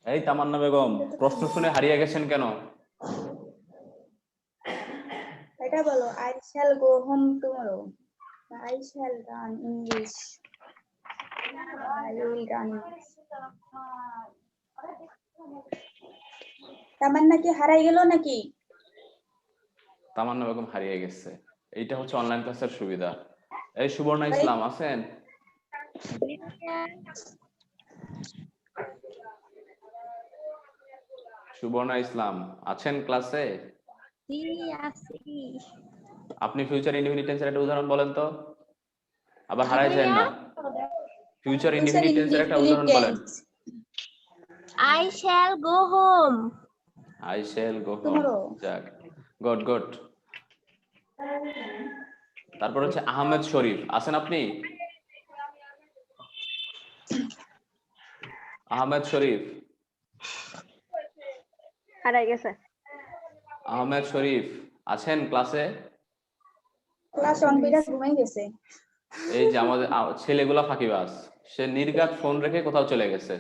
এই তামান্না বেগম, প্রশ্ন শুনে হারিয়ে গেছেন কেন? এটা বলো, I shall go home tomorrow. I shall learn English. I will learn English. তামান্না কি হারাই গেল নাকি? তামান্না বেগম হারিয়ে গেছে, এইটা হচ্ছে অনলাইন ক্লাসের সুবিধা। এই সুবর্ণা ইসলাম আছেন? সুবর্ণা ইসলাম আছেন ক্লাসে? আপনি ফিউচার ইনডেফিনিট টেন্সের একটা উদাহরণ বলেন তো, আবার হারাই যান না। ফিউচার ইনডেফিনিট টেন্সের একটা উদাহরণ বলেন। I shall go home. I shall go home. যাক, গুড গুড। তারপর হচ্ছে আহমেদ শরীফ, আছেন আপনি? আহমেদ শরীফ। হারাই গেছে। আহমেদ শরীফ আছেন ক্লাসে? ক্লাস অন করে ঘুমাই গেছে। এই যে আমাদের ছেলেগুলা ফাঁকিবাজ, সে নির্ঘাত ফোন রেখে কোথাও চলে গেছে।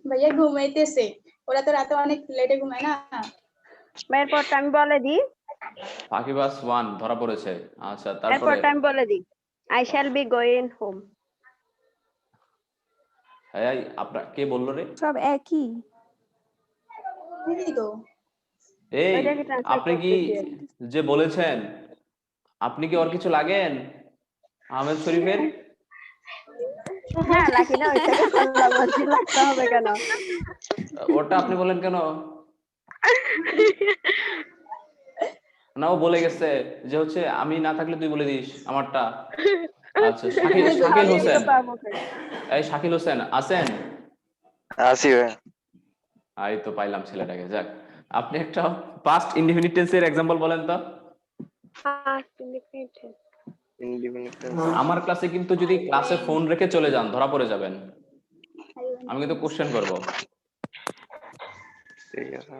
ভাইয়া ঘুমাইতেছে, ওরা তো রাতে অনেক লেটে ঘুমায় না। ভাইয়ের পরটা আমি বলে দিই। ফাঁকিবাজ 1 ধরা পড়েছে। আচ্ছা, তারপরে এরপরটা আমি বলে দিই। I shall be going home. এই আপনার কে বললো রে? সব একই। দিদি তো এই আপনি কি যে বলেছেন, আপনি কি ওর কিছু লাগেন আহমেদ শরীফের? হ্যাঁ লাগি না, ওইটাকে আল্লাহ বলতে লাগতে হবে কেন? ওটা আপনি বলেন কেন? না, ও বলে গেছে যে হচ্ছে আমি না থাকলে তুই বলে দিস আমারটা। আচ্ছা, শাকিল হোসেন, এই শাকিল হোসেন আছেন? আসি ভাই। এই তো পাইলাম ছেলেটাকে। যাক, আপনি একটা পাস্ট ইনডেফিনিট টেন্সের एग्जांपल বলেন তো। আমার ক্লাসে কিন্তু যদি ক্লাসে ফোন রেখে চলে যান ধরা পড়ে যাবেন, আমি কিন্তু কোশ্চেন করব। ঠিক আছে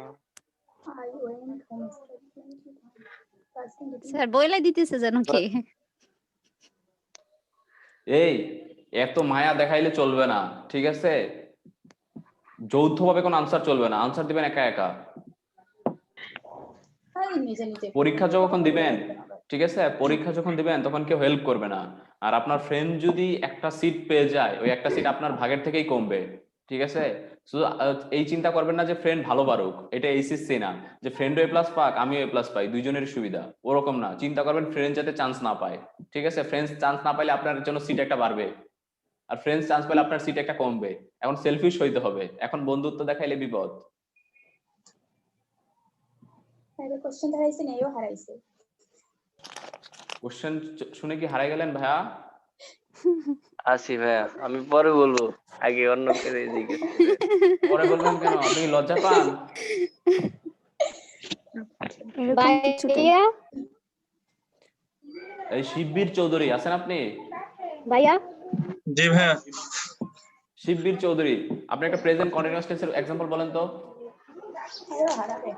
স্যার বইলাই দিতেছে যেন কি। এই এত মায়া দেখাইলে চলবে না, ঠিক আছে? যৌথভাবে কোন আনসার চলবে না, আনসার দিবেন একা একা। পরীক্ষা যখন দিবেন ঠিক আছে? পরীক্ষা যখন দিবেন তখন কেউ হেল্প করবে না। আর আপনার ফ্রেন্ড যদি একটা সিট পেয়ে যায়, ওই একটা সিট আপনার ভাগের থেকেই কমবে। ঠিক আছে? শুধু এই চিন্তা করবেন না যে ফ্রেন্ড ভালো পারুক, এটা এইচএসসি না যে ফ্রেন্ডও এ প্লাস পাক আমিও এ প্লাস পাই, দুইজনের সুবিধা, ওরকম না। চিন্তা করবেন ফ্রেন্ড যাতে চান্স না পায়। ঠিক আছে? ফ্রেন্ডস চান্স না পাইলে আপনার জন্য সিট একটা বাড়বে, আর ফ্রেন্ডস চান্স পেলে আপনার সিট একটা কমবে। এখন সেলফিশ হইতে হবে, এখন বন্ধুত্ব দেখাইলে বিপদ। তাহলে কোশ্চেন হারাইছে না, এও হারাইছে। কোশ্চেন শুনে কি হারাই গেলেন ভাইয়া? আসি ভাইয়া, আমি পরে বলবো, আগে অন্য কেউ জিজ্ঞেস করে। পরে বলবেন কেন? আপনি কি লজ্জা পান? এরকম কিছু নেই। ভাইয়া এই শিববীর চৌধুরী আছেন আপনি? ভাইয়া জি ভাইয়া। শিববীর চৌধুরী, আপনি একটা প্রেজেন্ট কন্টিনিউয়াস টেন্সের एग्जांपल বলেন তো। এও হারাবে।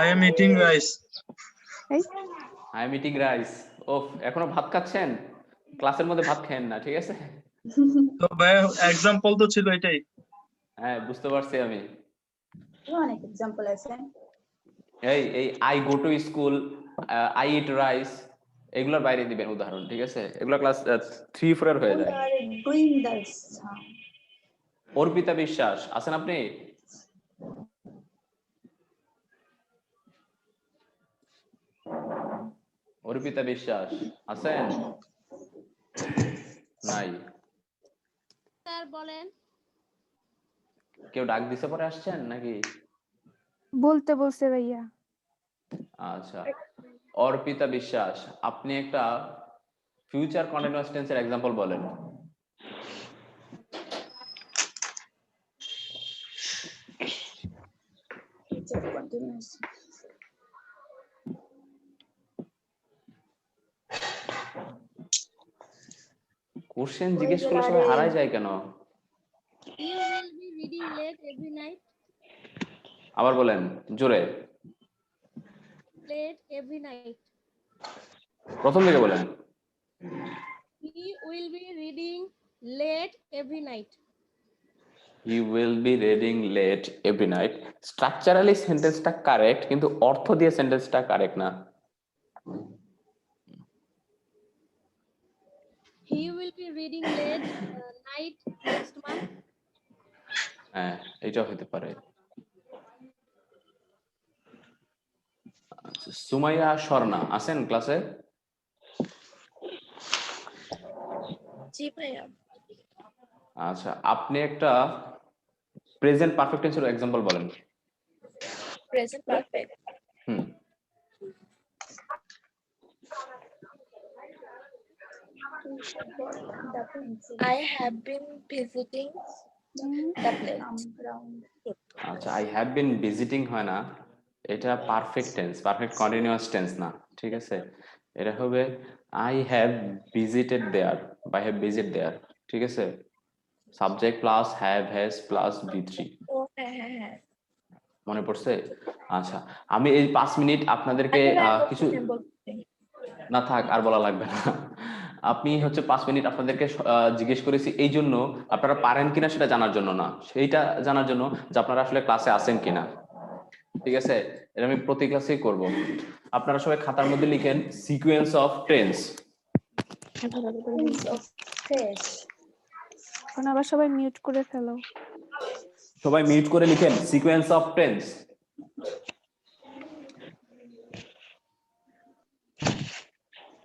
I am eating rice. I am eating rice. ওফ, এখনো ভাত খাচ্ছেন? ক্লাসের মধ্যে ভাত খান না, ঠিক আছে? তো ভাইয়া এক্সাম্পল তো ছিল এটাই। হ্যাঁ, বুঝতে পারছি আমি। অনেক एग्जांपल আছে। এই I go to school, I eat rice, এগুলোর বাইরে দিবেন উদাহরণ, ঠিক আছে? এগুলো ক্লাস 3-4 এর হয়ে যায়। Doing this. অর্পিতা বিশ্বাস আছেন আপনি? অর্পিতা বিশ্বাস আছেন? নাই। স্যার বলেন। কেউ ডাক দিছে পরে আসছেন নাকি? বলতে বলছে ভাইয়া। আচ্ছা, অর্পিতা বিশ্বাস, আপনি একটা ফিউচার কন্টিনিউয়াস টেন্সের एग्जांपल বলেন। Future continuous. কোশ্চেন জিজ্ঞেস করলে সবাই হারায় যায় কেন? You will be reading late every night. আবার বলেন জোরে। Late every night. প্রথম দিকে বলেন। He will be reading late every night. He will be reading late every night. Structurally সেন্টেন্সটা কারেক্ট, কিন্তু অর্থ দিয়ে সেন্টেন্সটা কারেক্ট না। He will be reading late night next month. হ্যাঁ, এটা হতে পারে। আচ্ছা, সুমাইয়া স্বর্ণা আছেন ক্লাসে? জি ভাইয়া। আচ্ছা, আপনি একটা প্রেজেন্ট পারফেক্ট টেন্সের एग्जांपल বলেন। Present perfect. I have been visiting the place. আচ্ছা, আই হ্যাভ বিন ভিজিটিং হয় না, এটা perfect tense, perfect continuous tense না, ঠিক আছে? এটা হবে আই হ্যাভ ভিজিটেড দেয়ার বা হ্যাভ ভিজিট দেয়ার, ঠিক আছে? Subject plus have has plus V3। ও হ্যাঁ। মনে পড়ছে? আচ্ছা, আমি এই 5 মিনিট আপনাদেরকে কিছু না থাক আর বলা লাগবে না। আপনি হচ্ছে 5 মিনিট আপনাদেরকে জিজ্ঞেস করেছি এই জন্য আপনারা পারেন কিনা সেটা জানার জন্য না, সেইটা জানার জন্য যে আপনারা আসলে ক্লাসে আছেন কিনা, ঠিক আছে? এটা আমি প্রতি ক্লাসেই করব। আপনারা সবাই খাতার মধ্যে লিখেন সিকোয়েন্স অফ টেন্স। এখন আবার সবাই মিউট করে ফেলো। সবাই মিউট করে লিখেন সিকোয়েন্স অফ টেন্স।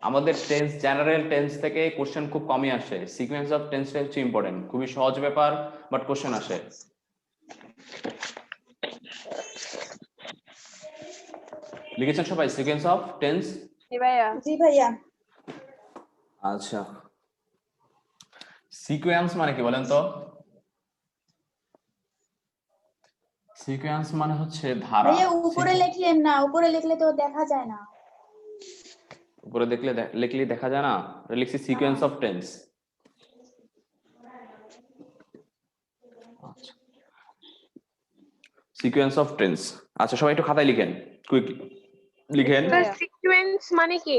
আমাদের টেন্স জেনারেল টেন্স থেকে কোশ্চেন খুব কমই আসে, সিকোয়েন্স অফ টেন্সটা হচ্ছে ইম্পর্টেন্ট, খুবই সহজ ব্যাপার বাট কোশ্চেন আসে। লিখেছেন সবাই সিকোয়েন্স অফ টেন্স? জি ভাইয়া। আচ্ছা, সিকোয়েন্স মানে কি বলেন তো? সিকোয়েন্স মানে হচ্ছে ধারা। ভাইয়া উপরে লিখলেন না, উপরে লিখলে তো দেখা যায় না। উপরে লিখলে দেখা যায় না, লিখছি সিকোয়েন্স অফ টেন্স। আচ্ছা, সিকোয়েন্স অফ টেন্স। আচ্ছা, সবাই একটু খাতায় লিখেন, কুইকলি লিখেন। সিকোয়েন্স মানে কি?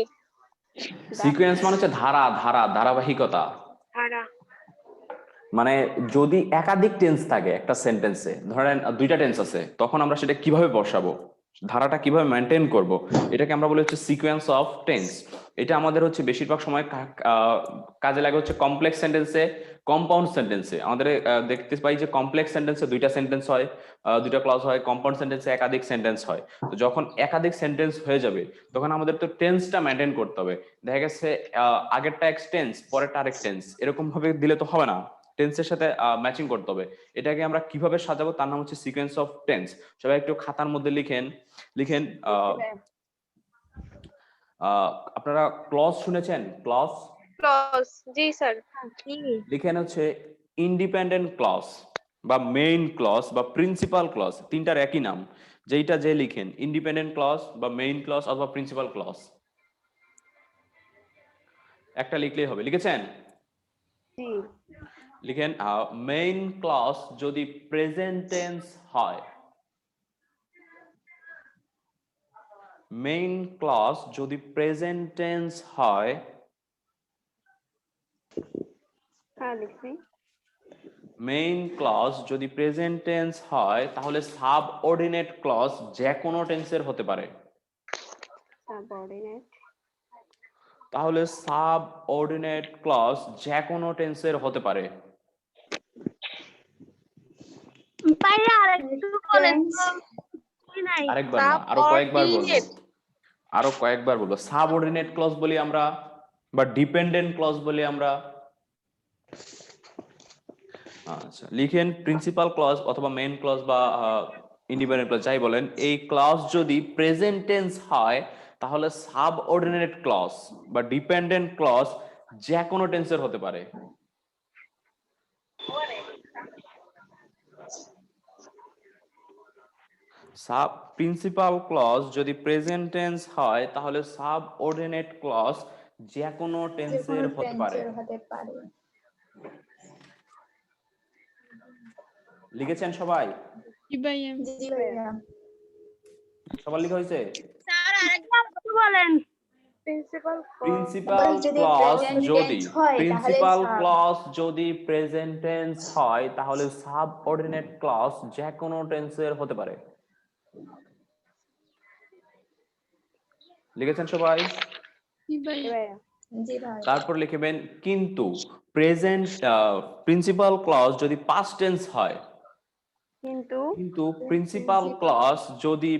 সিকোয়েন্স মানে হচ্ছে ধারাবাহিকতা। মানে যদি একাধিক টেন্স থাকে একটা সেন্টেন্সে, ধরেন 2টা টেন্স আছে, তখন আমরা সেটা কিভাবে বসাবো ধারাটা কিভাবে মেনটেন করব, এটাকে আমরা বলি হচ্ছে সিকোয়েন্স অফ টেন্স। এটা আমাদের হচ্ছে বেশিরভাগ সময় কাজে লাগে হচ্ছে কমপ্লেক্স সেন্টেন্সে, কম্পাউন্ড সেন্টেন্সে। আমাদের দেখতে পাই যে কমপ্লেক্স সেন্টেন্সে দুইটা সেন্টেন্স হয়, দুইটা ক্লজ হয়, কম্পাউন্ড সেন্টেন্সে একাধিক সেন্টেন্স হয়। তো যখন একাধিক সেন্টেন্স হয়ে যাবে তখন আমাদের তো টেন্সটা মেনটেন করতে হবে। দেখা গেছে আগেরটা এক্স টেন্স, পরেরটা আরেক টেন্স, এরকম ভাবে দিলে তো হবে না, টেন্সের সাথে ম্যাচিং করতে হবে। এটাকে আমরা কিভাবে সাজাবো তার নাম হচ্ছে সিকোয়েন্স অফ টেন্স। সবাই একটু খাতার মধ্যে লিখেন। আপনারা ক্লজ শুনেছেন? ক্লজ ক্লজ, জি স্যার। লিখেন হচ্ছে ইন্ডিপেন্ডেন্ট ক্লজ বা মেইন ক্লজ বা প্রিন্সিপাল ক্লজ, তিনটার একই নাম। যেটা যে লিখেন ইন্ডিপেন্ডেন্ট ক্লজ বা মেইন ক্লজ অথবা প্রিন্সিপাল ক্লজ, একটা লিখলেই হবে। লিখেছেন? জি। লিখেন মেইন ক্লজ যদি প্রেজেন্ট টেন্স হয়, মেইন ক্লজ যদি প্রেজেন্ট টেন্স হয়, হ্যাঁ লিখছি। মেইন ক্লজ যদি প্রেজেন্ট টেন্স হয় তাহলে সাবঅর্ডিনেট ক্লজ যে কোনো টেন্সের হতে পারে। সাবঅর্ডিনেট, তাহলে সাবঅর্ডিনেট ক্লজ যে কোনো টেন্সের হতে পারে। পাইরা আরেকটু বলেন তো। কি নাই? আরেকবার না, আরো কয়েকবার বলবো, আরো কয়েকবার বলবো। সাবঅর্ডিনেট ক্লজ বলি আমরা বা ডিপেন্ডেন্ট ক্লজ বলি আমরা। আচ্ছা, লিখেন প্রিন্সিপাল ক্লজ অথবা মেইন ক্লজ বা ইন্ডিপেন্ডেন্ট ক্লজ যাই বলেন, এই ক্লজ যদি প্রেজেন্ট টেন্স হয় তাহলে সাবঅর্ডিনেট ক্লজ বা ডিপেন্ডেন্ট ক্লজ যে কোনো টেন্সের হতে পারে। প্রিন্সিপাল ক্লজ যদি প্রেজেন্ট টেন্স হয় তাহলে সাবঅর্ডিনেট ক্লজ যে কোনো টেন্সের হতে পারে। লিখেছেন সবাই? জি ভাইয়া। সবার লেখা হয়েছে? স্যার আরেকবার বলেন। প্রিন্সিপাল ক্লজ যদি প্রেজেন্ট টেন্স হয় তাহলে সাবঅর্ডিনেট ক্লজ যে কোনো টেন্সের হতে পারে। লিখেছেন সবাই? তারপর লিখবেন কিন্তু প্রিন্সিপাল ক্লজ যদি পাস্ট টেন্স হয়, কিন্তু প্রিন্সিপাল ক্লজ যদি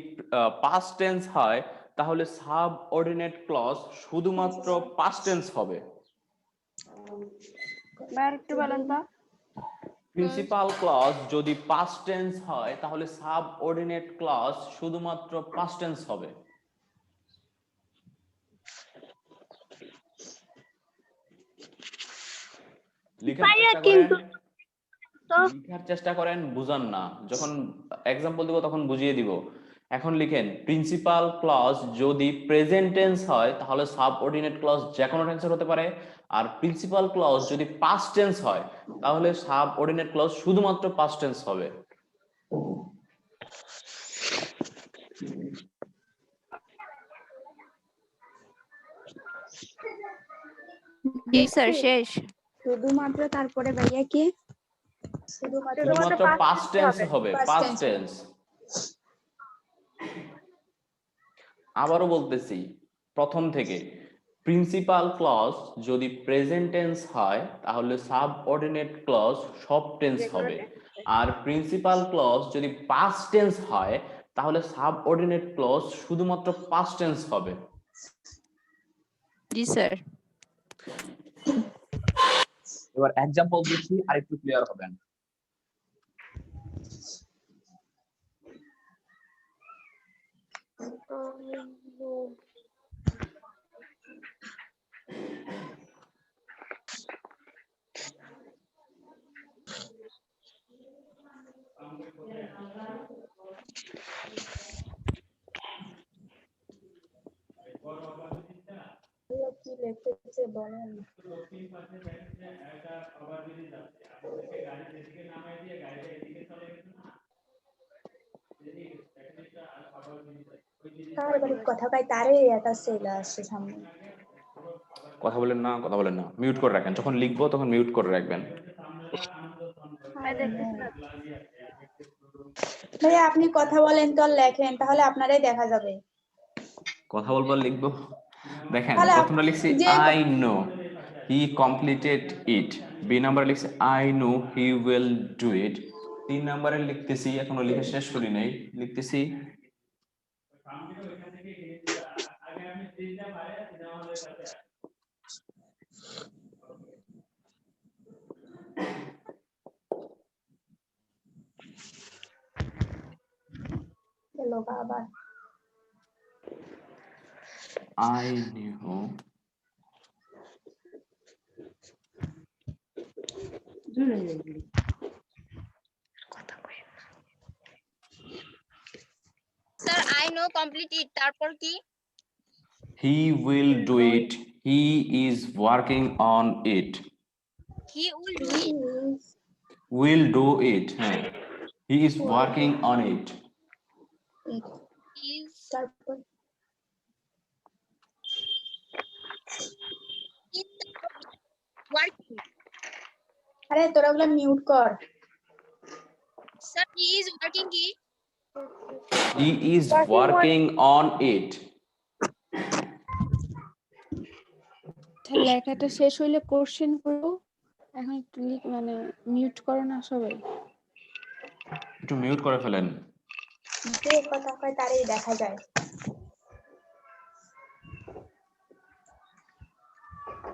পাস্ট টেন্স হয় তাহলে সাবঅর্ডিনেট ক্লজ শুধুমাত্র পাস্ট টেন্স হবে। একটু বলেন তো। প্রিন্সিপাল ক্লজ যদি পাস্ট টেন্স হয় তাহলে সাবঅর্ডিনেট ক্লজ শুধুমাত্র পাস্ট টেন্স হবে। লিখার চেষ্টা করেন, বুঝান না, যখন এক্সাম্পল দিব তখন বুঝিয়ে দিব। এখন লিখেন প্রিন্সিপাল ক্লজ যদি প্রেজেন্ট টেন্স হয় তাহলে সাবঅর্ডিনেট ক্লজ যে কোনো টেন্সের হতে পারে, আর প্রিন্সিপাল ক্লজ যদি পাস্ট টেন্স হয় তাহলে সাবঅর্ডিনেট ক্লজ শুধুমাত্র পাস্ট টেন্স হবে। জি স্যার শেষ। শুধুমাত্র তারপরে ভাইয়া কি? শুধুমাত্র পাস্ট টেন্স হবে, পাস্ট টেন্স। আবারও বলতেছি প্রথম থেকে, প্রিন্সিপাল ক্লজ যদি প্রেজেন্ট টেন্স হয় তাহলে সাবঅর্ডিনেট ক্লজ সব টেন্স হবে, আর প্রিন্সিপাল ক্লজ যদি পাস্ট টেন্স হয় তাহলে সাবঅর্ডিনেট ক্লজ শুধুমাত্র পাস্ট টেন্স হবে। জি স্যার। এবার एग्जांपल দিচ্ছি আর একটু ক্লিয়ার হবেন। কি লিখেছে বলেন? কথা কয় তারে এটা চলে আসছে সামনে। কথা বলেন না, কথা বলেন না, মিউট করে রাখেন। যখন লিখবো তখন মিউট করে রাখবেন। ভাইয়া আপনি কথা বলেন তো আর লেখেন, তাহলে আপনারাই দেখা যাবে। কথা বলবো আর লিখবো। দেখেন তাহলে প্রথমটা লিখছি যে I know he completed it, B number লিখছি I know he will do it, 3 নম্বরে লিখতেছি, এখনো লিখে শেষ করি নাই, লিখতেছি হ্যালো বাবা, I knew sir I know complete it, তারপর কি? he will do it, he is working on it, he will do it. will do it, হ্যাঁ he is working on it, is তারপর ওয়ার্কিং। আরে তোরা ওগুলা mute কর। Sir he is working কি? he is working on it, লেখাটা শেষ হইলে কোশ্চেন করো। এখন একটু মানে মিউট করো না সবাই। একটু মিউট করে ফেলেন। যে কথা কয় তারই দেখা যায়।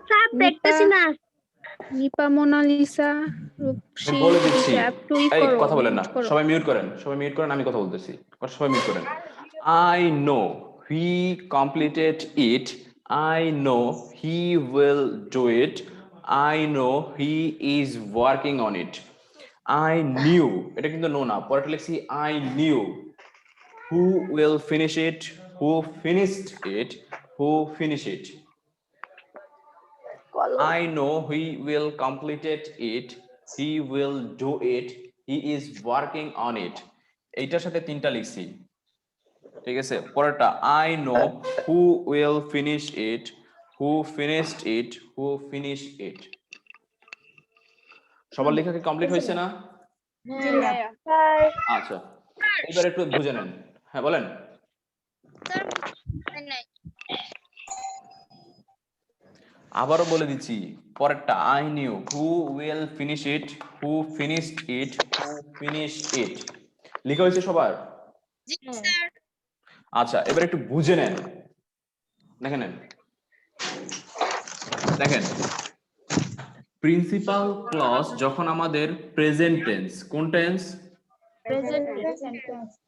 স্যার দেখতেছি না। নিপা, মোনালিসা, রূপসী, বলে দিচ্ছি, এই করো, কথা বলেন না, mute করো। সবাই মিউট করেন, সবাই মিউট করেন, আমি কথা বলতেছি, সবাই মিউট করেন। I know he completed it, I know he will do it, I know he is working on it, I knew, এটা কিন্তু নো না, পরেরটা লিখছি I knew who will finish it, who finished it, who finish it, I know he will complete it, he will do it, he is working on it, এইটার সাথে তিনটা লিখছি, ঠিক আছে। পরেরটা I know who will finish it, who finished it, who finish it, সবার লেখা কি কমপ্লিট হয়েছে না? আচ্ছা, এবার একটু বুঝে নেন। হ্যাঁ বলেন। আবারও বলে দিচ্ছি, পরেরটা I knew who will finish it, who finished it, who finished it, লেখা হয়েছে সবার? জি স্যার। আচ্ছা, এবার একটু বুঝে নেন, দেখে নেন, দেখেন প্রিন্সিপাল ক্লজ যখন আমাদের প্রেজেন্ট টেন্স, কোন টেন্স?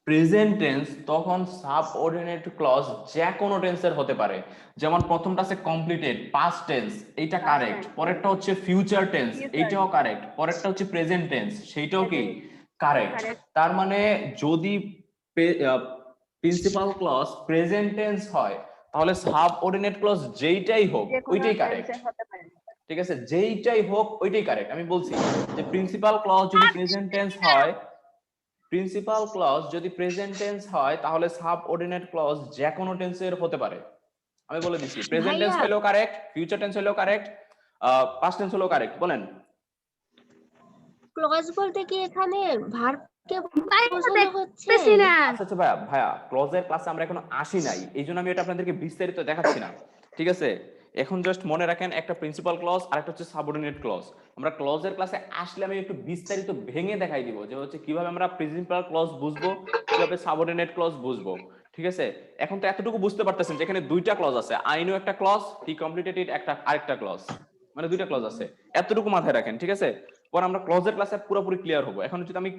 প্রেজেন্ট টেন্স, তখন সাবঅর্ডিনেট ক্লজ যে কোনো টেন্সের হতে পারে। যেমন প্রথমটা আছে কমপ্লিটেড, পাস্ট টেন্স, এইটা কারেক্ট। পরেরটা হচ্ছে ফিউচার টেন্স, এইটাও কারেক্ট। পরেরটা হচ্ছে প্রেজেন্ট টেন্স, সেইটাও কি কারেক্ট। তার মানে যদি প্রিন্সিপাল ক্লজ প্রেজেন্ট টেন্স হয়, তাহলে সাবঅর্ডিনেট ক্লজ যেইটাই হোক ওইটাই কারেক্ট, ঠিক আছে? যেইটাই হোক ওইটাই কারেক্ট। আমি বলছি যে প্রিন্সিপাল ক্লজ যদি প্রেজেন্ট টেন্স হয়, প্রিন্সিপাল ক্লজ যদি প্রেজেন্ট টেন্স হয়, তাহলে সাবঅর্ডিনেট ক্লজ যে কোনো টেন্সের হতে পারে। আমি বলে দিচ্ছি, প্রেজেন্ট টেন্স হলেও কারেক্ট, ফিউচার টেন্স হলেও কারেক্ট, পাস্ট টেন্স হলেও কারেক্ট। বলেন। ক্লজ বলতে কি এখানে ভার্বকে বোঝানো হচ্ছে? আচ্ছা ভাইয়া ক্লজের ক্লাসে আমরা এখনো আসি নাই, এইজন্য আমি এটা আপনাদেরকে বিস্তারিত দেখাচ্ছি না, ঠিক আছে? এখন জাস্ট মনে রাখেন, একটা প্রিন্সিপাল ক্লজ আর একটা হচ্ছে সাবঅর্ডিনেট ক্লজ। আমরা ক্লজের ক্লাসে আসলে আমি একটু বিস্তারিত ভেঙে দেখাই দিব যে হচ্ছে কিভাবে আমরা প্রিন্সিপাল ক্লজ বুঝবো, কিভাবে সাবঅর্ডিনেট ক্লজ বুঝবো, ঠিক আছে? এখন তো এতটুকু বুঝতে পারতেছেন যে এখানে দুইটা ক্লজ আছে, আই নো একটা ক্লজ, হি কমপ্লিটেড ইট একটা আরেকটা ক্লজ, মানে দুইটা ক্লজ আছে, এতটুকু মাথায় রাখেন, ঠিক আছে? পরে আমরা ক্লজের ক্লাসে পুরোপুরি ক্লিয়ার হবো। এখন যদি আমি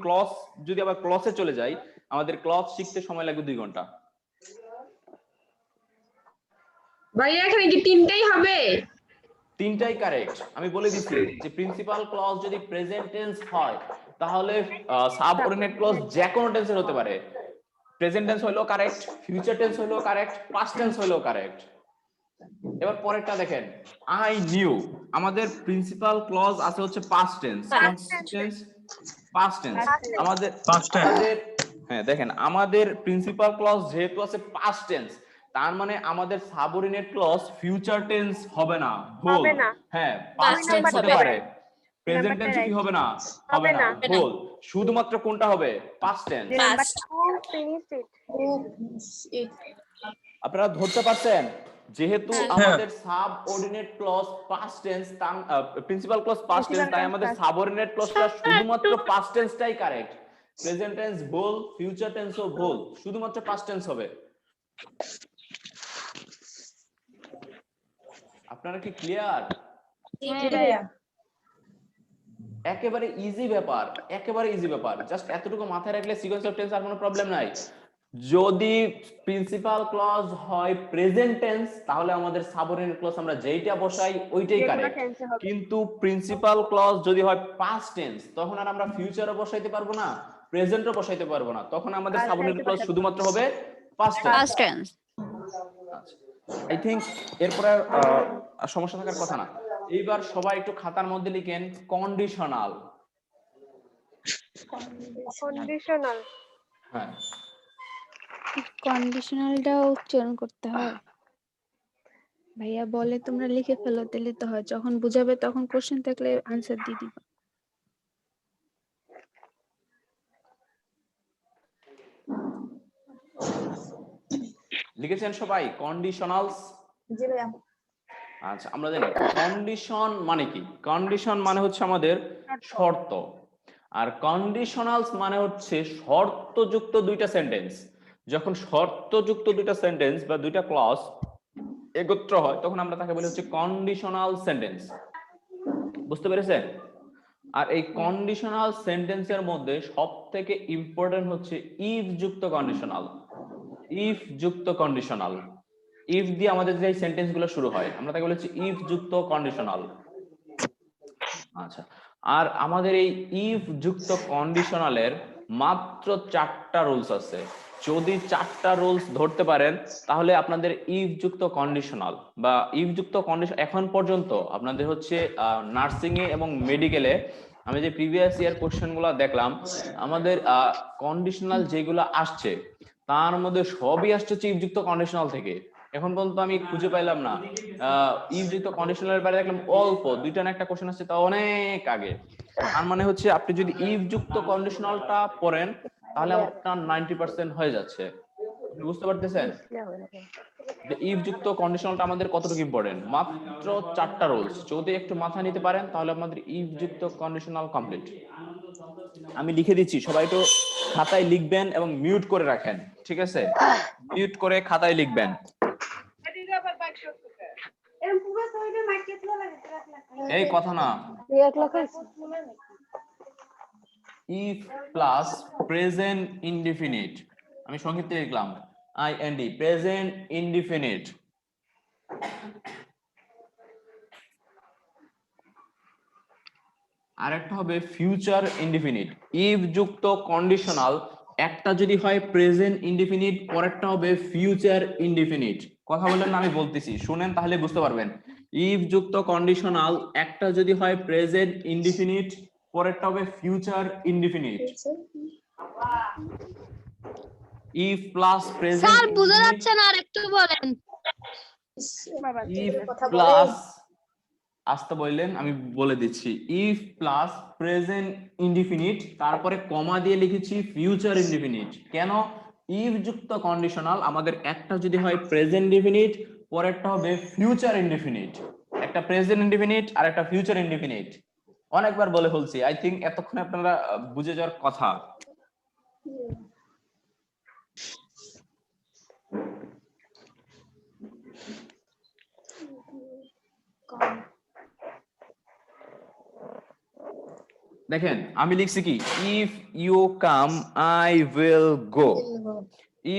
যদি আবার ক্লজে চলে যাই, আমাদের ক্লজ শিখতে সময় লাগবে 2 ঘন্টা। ভাইয়া এখানে কি তিনটাই হবে? তিনটাই কারেক্ট। আমি বলে দিচ্ছি যে প্রিন্সিপাল ক্লজ যদি প্রেজেন্ট টেন্স হয়, তাহলে সাবঅর্ডিনেট ক্লজ যে কোনো টেন্সের হতে পারে। প্রেজেন্ট টেন্স হইলেও কারেক্ট, ফিউচার টেন্স হইলেও কারেক্ট, পাস্ট টেন্স হইলেও কারেক্ট। এবার পরেরটা দেখেন, আই নিউ, আমাদের প্রিন্সিপাল ক্লজ আছে হচ্ছে পাস্ট টেন্স, পাস্ট টেন্স আমাদের হ্যাঁ দেখেন, আমাদের প্রিন্সিপাল ক্লজ যেহেতু আছে পাস্ট টেন্স, তার মানে আমাদের সাবঅর্ডিনেট ক্লজ ফিউচার টেন্স হবে না, ভুল। হ্যাঁ পাস্ট টেন্স হতে পারে, প্রেজেন্ট নাম্বারটা টেন্স কি right হবে না? হবে হবে না, না। ভুল। শুধুমাত্র কোনটা হবে? Past tense. যে নাম্বারটা finish it আপনারা ধরতে পারছেন যেহেতু হ্যাঁ। আমাদের subordinate clause past tense, principal clause past tense, তাই আমাদের সাবঅর্ডিনেট ক্লজটা শুধুমাত্র পাস্ট টেন্সটাই কারেক্ট। প্রেজেন্ট টেন্স ভুল, ফিউচার টেন্সও ভুল, শুধুমাত্র পাস্ট টেন্স হবে। আপনারা কি ক্লিয়ার? জি ভাইয়া। একেবারে ইজি ব্যাপার, একেবারে ইজি ব্যাপার। জাস্ট এতটুকু মাথায় রাখলে সিকোয়েন্স অফ টেন্স আর কোনো প্রবলেম নাই। যদি প্রিন্সিপাল ক্লজ হয় প্রেজেন্ট টেন্স, তাহলে আমাদের সাবঅর্ডিনেট ক্লজ আমরা যেইটা বসাই ওইটাই যেকোনো কারেক্ট। tense এ হবে। কিন্তু প্রিন্সিপাল ক্লজ যদি হয় পাস্ট টেন্স, তখন আর আমরা ফিউচারও বসাইতে পারবো না, প্রেজেন্টও বসাইতে পারবো না, তখন আমাদের সাবঅর্ডিনেট ক্লজ শুধুমাত্র হবে past tense. Past tense. I think এরপরে সমস্যা থাকার কথা না। এইবার সবাই একটু খাতার মধ্যে লিখেন কন্ডিশনাল। কন্ডিশনাল হ্যাঁ, কন্ডিশনালটা উচ্চারণ করতে হয়। ভাইয়া বলে তোমরা লিখে ফেলো, দিলে তো হয়, যখন বুঝাবে তখন কোশ্চেন থাকলে আনসার দিয়ে দিবা। লিখেছেন সবাই কন্ডিশনালস? জি ভাইয়া। আচ্ছা, আমরা জানি কন্ডিশন মানে কি। কন্ডিশন মানে হচ্ছে আমাদের শর্ত, আর কন্ডিশনালস মানে হচ্ছে শর্তযুক্ত দুইটা সেন্টেন্স। যখন শর্তযুক্ত দুইটা সেন্টেন্স বা দুইটা ক্লজ একত্র হয়, তখন আমরা তাকে বলি হচ্ছে কন্ডিশনাল সেন্টেন্স। বুঝতে পেরেছেন? আর এই কন্ডিশনাল সেন্টেন্সের মধ্যে সবথেকে ইম্পর্টেন্ট হচ্ছে ইফ যুক্ত কন্ডিশনাল। ইফ যুক্ত কন্ডিশনাল, ইফ দিয়ে আমাদের যে সেন্টেন্স গুলো শুরু হয়, আমরা তাকে বলেছি ইফ যুক্ত কন্ডিশনাল। আচ্ছা, আর আমাদের এই ইফ যুক্ত কন্ডিশনালের মাত্র 4টা রুলস আছে। যদি 4টা রুলস ধরতে পারেন, তাহলে আপনাদের ইফ যুক্ত কন্ডিশনাল বা ইফ যুক্ত কন্ডিশন এখন পর্যন্ত আপনাদের হচ্ছে নার্সিং এ এবং মেডিকেলে আমি যে প্রিভিয়াস ইয়ার কোশ্চেন গুলো দেখলাম, আমাদের কন্ডিশনাল যেগুলো আসছে তার মধ্যে সবই আসছে ইফ যুক্ত কন্ডিশনাল থেকে। এখন পর্যন্ত আমি খুঁজে পাইলাম না ইফ যুক্ত কন্ডিশনালের বাইরে দেখলাম অল্প 2টা না একটা কোশ্চেন আসছে, তা অনেক আগে। তার মানে হচ্ছে আপনি যদি ইফ যুক্ত কন্ডিশনালটা পড়েন, তাহলে আপনার 90% হয়ে যাচ্ছে। বুঝতে পারতেছেন যে ইফ যুক্ত কন্ডিশনালটা আমাদের কতটুকু ইম্পর্টেন্ট? মাত্র 4টা রুলস যদি একটু মাথা নিতে পারেন, তাহলে আমাদের ইফ যুক্ত কন্ডিশনাল কমপ্লিট। আমি লিখে দিচ্ছি, সবাই একটু খাতায় লিখবেন এবং মিউট করে রাখেন, ঠিক আছে? মিউট করে খাতায় লিখবেন। এই কথা না, ইফ প্লাস প্রেজেন্ট ইনডিফিনিট, আমি সংক্ষিপ্ত লিখলাম IND, প্রেজেন্ট ইনডিফিনিট। আর একটা হবে ফিউচার ইনডিফিনিট। ইফ যুক্ত কন্ডিশনাল একটা যদি হয় প্রেজেন্ট ইনডিফিনিট, পরেরটা হবে ফিউচার ইনডিফিনিট। কথা বললেন না, আমি বলতেছি শুনেন, তাহলে বুঝতে পারবেন। ইফ যুক্ত কন্ডিশনাল একটা যদি হয় প্রেজেন্ট ইনডিফিনিট, পরেরটা হবে future indefinite. If plus present, sir বোঝা যাচ্ছে না, আর একটু বলেন। ইফ প্লাস, আসতে বললেন আমি বলে দিচ্ছি, ইফ প্লাস প্রেজেন্ট ইনডিফিনিট, তারপরে কমা দিয়ে লিখেছি ফিউচার ইনডিফিনিট। কেন? ইফ যুক্ত কন্ডিশনাল আমাদের একটা যদি হয় প্রেজেন্ট ইনডিফিনিট, পরেরটা হবে ফিউচার ইনডিফিনিট। একটা প্রেজেন্ট ইনডিফিনিট আর একটা ফিউচার ইনডিফিনিট। অনেকবার বলে ফেলছি, আই থিংক এতক্ষণে আপনারা বুঝে যাওয়ার কথা। দেখেন আমি লিখছি কি, if you come I will go.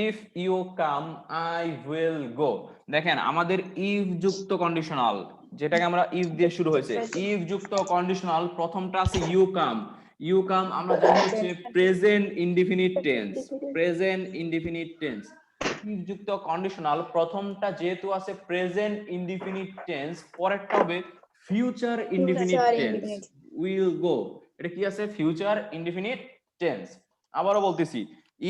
If you come I will go. দেখেন আমাদের ইফ যুক্ত কন্ডিশনাল, যেটাকে আমরা ইফ দিয়ে শুরু হয়েছে, ইফ যুক্ত কন্ডিশনাল প্রথমটা আছে ইউ কাম। ইউ কাম আমরা জানি হচ্ছে present indefinite tense. Present indefinite tense. If যুক্ত কন্ডিশনাল প্রথমটা যেহেতু আছে প্রেজেন্ট ইনডিফিনিট টেন্স, পরেরটা হবে future indefinite tense, will go. এটা কি আছে? Future indefinite tense. আবারও বলতেছি,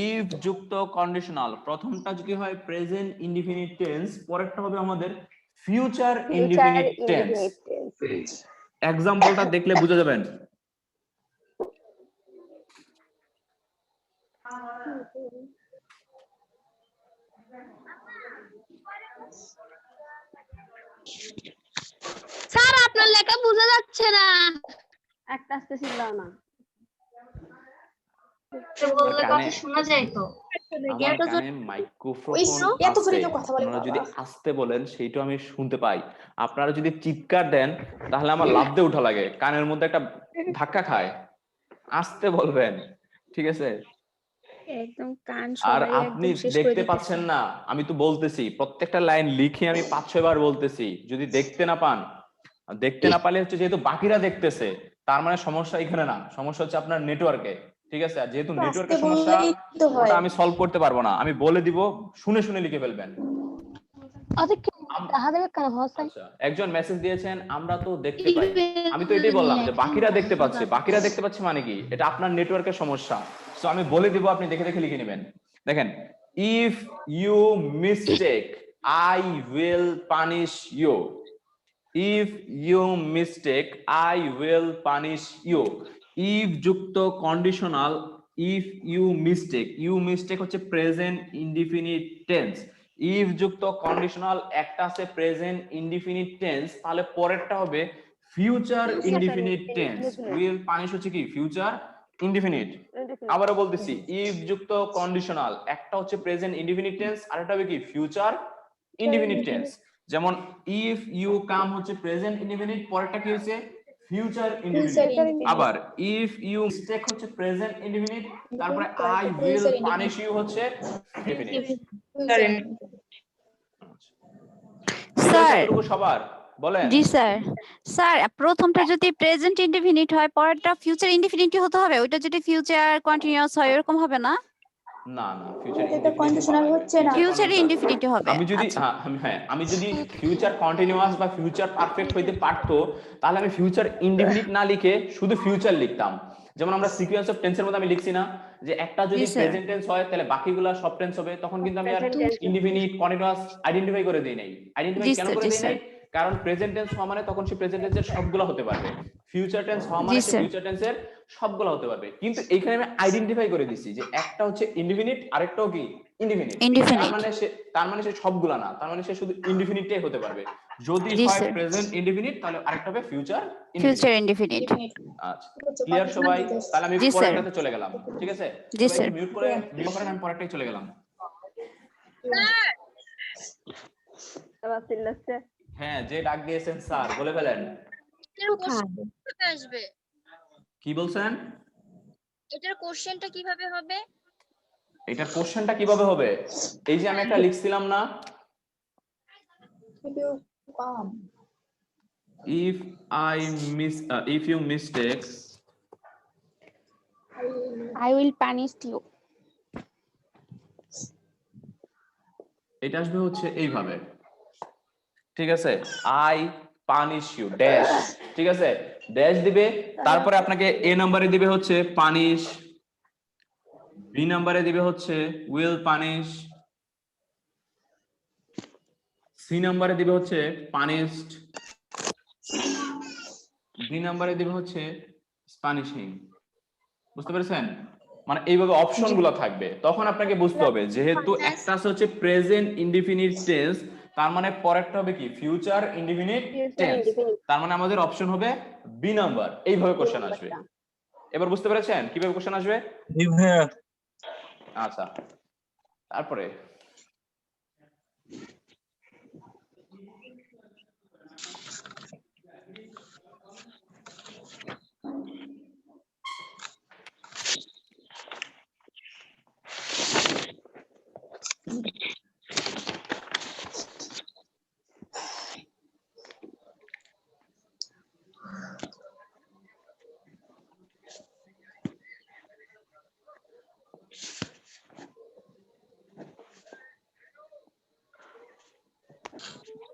ইফ যুক্ত কন্ডিশনাল প্রথমটা যদি হয় প্রেজেন্ট ইনডিফিনিট টেন্স, পরেরটা হবে আমাদের ফিউচার ইনডিফিনিট টেন্স। এক্সাম্পলটা দেখলে বুঝে যাবেন। স্যার আপনার লেখা বোঝা যাচ্ছে না। একটা আস্তে ছিল না। বললে কথা শোনা যায় তো। আমার কানে মাইক্রোফোন এত করে আছে, কেউ কথা বলে আপনারা বাবা? যদি আস্তে বলেন সেইটা আমি শুনতে পাই, আপনারা যদি চিৎকার দেন তাহলে আমার লাফ দিয়ে উঠা লাগে, কানের মধ্যে একটা ধাক্কা খায়। আস্তে বলবেন, ঠিক আছে? একদম কান আর সবাই আপনি একদম শেষ করে দেখতে দিতেছে। পাচ্ছেন না, আমি তো বলতেছি প্রত্যেকটা লাইন লিখে আমি 5-6 বার বলতেছি। যদি দেখতে না পান, দেখতে না পারলে হচ্ছে যেহেতু বাকিরা দেখতেছে, তার মানে সমস্যা এখানে না, সমস্যা হচ্ছে আপনার নেটওয়ার্কে, ঠিক আছে? আর যেহেতু আস্তে নেটওয়ার্কের সমস্যা, বললেই তো হয়। ওটা আমি সলভ করতে পারবো না, আমি বলে দিব, শুনে শুনে লিখে ফেলবেন। আচ্ছা, একজন মেসেজ দিয়েছেন আমরা তো দেখতে পাই, আমি তো এটাই বললাম যে বাকিরা দেখতে পাচ্ছে। বাকিরা দেখতে পাচ্ছে মানে কি? এটা আপনার নেটওয়ার্কের সমস্যা। সো আমি বলে দিব, আপনি দেখে দেখে লিখে নেবেন। দেখেন, if you mistake I will punish you. If you mistake I will punish you. If যুক্ত conditional, if you mistake, you mistake হচ্ছে প্রেজেন্ট ইনডিফিনিট টেন্স। ইফ যুক্ত কন্ডিশনাল একটা আছে প্রেজেন্ট ইনডিফিনিট টেন্স, তাহলে পরেরটা হবে future indefinite tense. Will punish হচ্ছে কি? Future indefinite. আবারও বলতেছি, ইফ যুক্ত কন্ডিশনাল একটা হচ্ছে প্রেজেন্ট ইনডিফিনিট টেন্স, আর একটা হবে কি? Future indefinite tense. যেমন ইফ ইউ কাম হচ্ছে প্রেজেন্ট ইনডিফিনিট, পরেরটা কি হচ্ছে? Future indefinite. আবার ইফ ইউ মিস্টেক হচ্ছে প্রেজেন্ট ইনডিফিনিট, তারপরে আই উইল পানিশ ইউ হচ্ছে ইনডিফিনিট। স্যার, এতটুকু সবার বলেন? জি স্যার। স্যার, প্রথমটা যদি প্রেজেন্ট ইনডিফিনিট হয়, পরেরটা ফিউচার ইনডিফিনিটই হতে হবে। ওইটা যদি ফিউচার কন্টিনিউয়াস হয় এরকম হবে না? না না, ফিউচার এটা কন্ডিশনাল হচ্ছে না। ফিউচার ইনডিফিনিট হবে। আমি যদি আচ্ছা। আমি যদি ফিউচার কন্টিনিউয়াস বা ফিউচার পারফেক্ট হইতে পারতো, তাহলে আমি ফিউচার ইনডিফিনিট না লিখে শুধু ফিউচার লিখতাম। যেমন আমরা সিকোয়েন্স অফ টেন্সের মধ্যে আমি লিখছি না যে একটা যদি প্রেজেন্ট টেন্স হয় তাহলে বাকিগুলা সব টেন্স হবে, তখন কিন্তু আমি আর ইনডিফিনিট কন্টিনিউয়াস আইডেন্টিফাই করে দেই নাই। আইডেন্টিফাই কেন করে দেই নাই? কারণ প্রেজেন্ট টেন্স হওয়া মানে তখন সে প্রেজেন্ট টেন্সের সবগুলো হতে পারবে, ফিউচার টেন্স হওয়া মানে সে ফিউচার টেন্সের সবগুলো হতে পারবে। কিন্তু এইখানে আমি আইডেন্টিফাই করে দিছি যে একটা হচ্ছে ইনডিফিনিট, আরেকটাও কি? ইনডিফিনিট। তার মানে সে সবগুলা না, তার মানে সে শুধু ইনডিফিনিটটাই হতে পারবে। যদি হয় প্রেজেন্ট ইনডিফিনিট, তাহলে আরেকটা হবে ফিউচার ইনডিফিনিট। আচ্ছা, ক্লিয়ার সবাই? তাহলে আমি পরেরটাতে চলে গেলাম, ঠিক আছে? সবাই মিউট করে আমি পরেরটাই চলে গেলাম। হ্যাঁ, যে ডাক দিয়েছেন স্যার বলে ফেলেন। আসবে কি বলছেন? এটার কোশ্চেনটা কিভাবে হবে? এটার কোশ্চেনটা কিভাবে হবে? এই যে আমি একটা লিখছিলাম না, if you mistake I will punish you. এটা আসবে হচ্ছে এইভাবে, ঠিক আছে? আই পানিশ ইউ ড্যাশ, ঠিক আছে? ড্যাশ দিবে, তারপরে আপনাকে এ নম্বরে দিবে হচ্ছে পানিশ, বি নম্বরে দিবে হচ্ছে উইল পানিশ, সি নম্বরে দিবে হচ্ছে পানিশড, ডি নম্বরে দিবে হচ্ছে পানিশিং। বুঝতে পেরেছেন? মানে এইভাবে অপশন গুলো থাকবে। তখন আপনাকে বুঝতে হবে যেহেতু একটা হচ্ছে প্রেজেন্ট ইনডিফিনিট টেন্স, তার মানে পরেরটা হবে কি? Future indefinite tense. তার মানে আমাদের অপশন হবে বি নাম্বার। এইভাবে কোশ্চেন আসবে। এবার বুঝতে পেরেছেন কিভাবে কোশ্চেন আসবে? আচ্ছা, তারপরে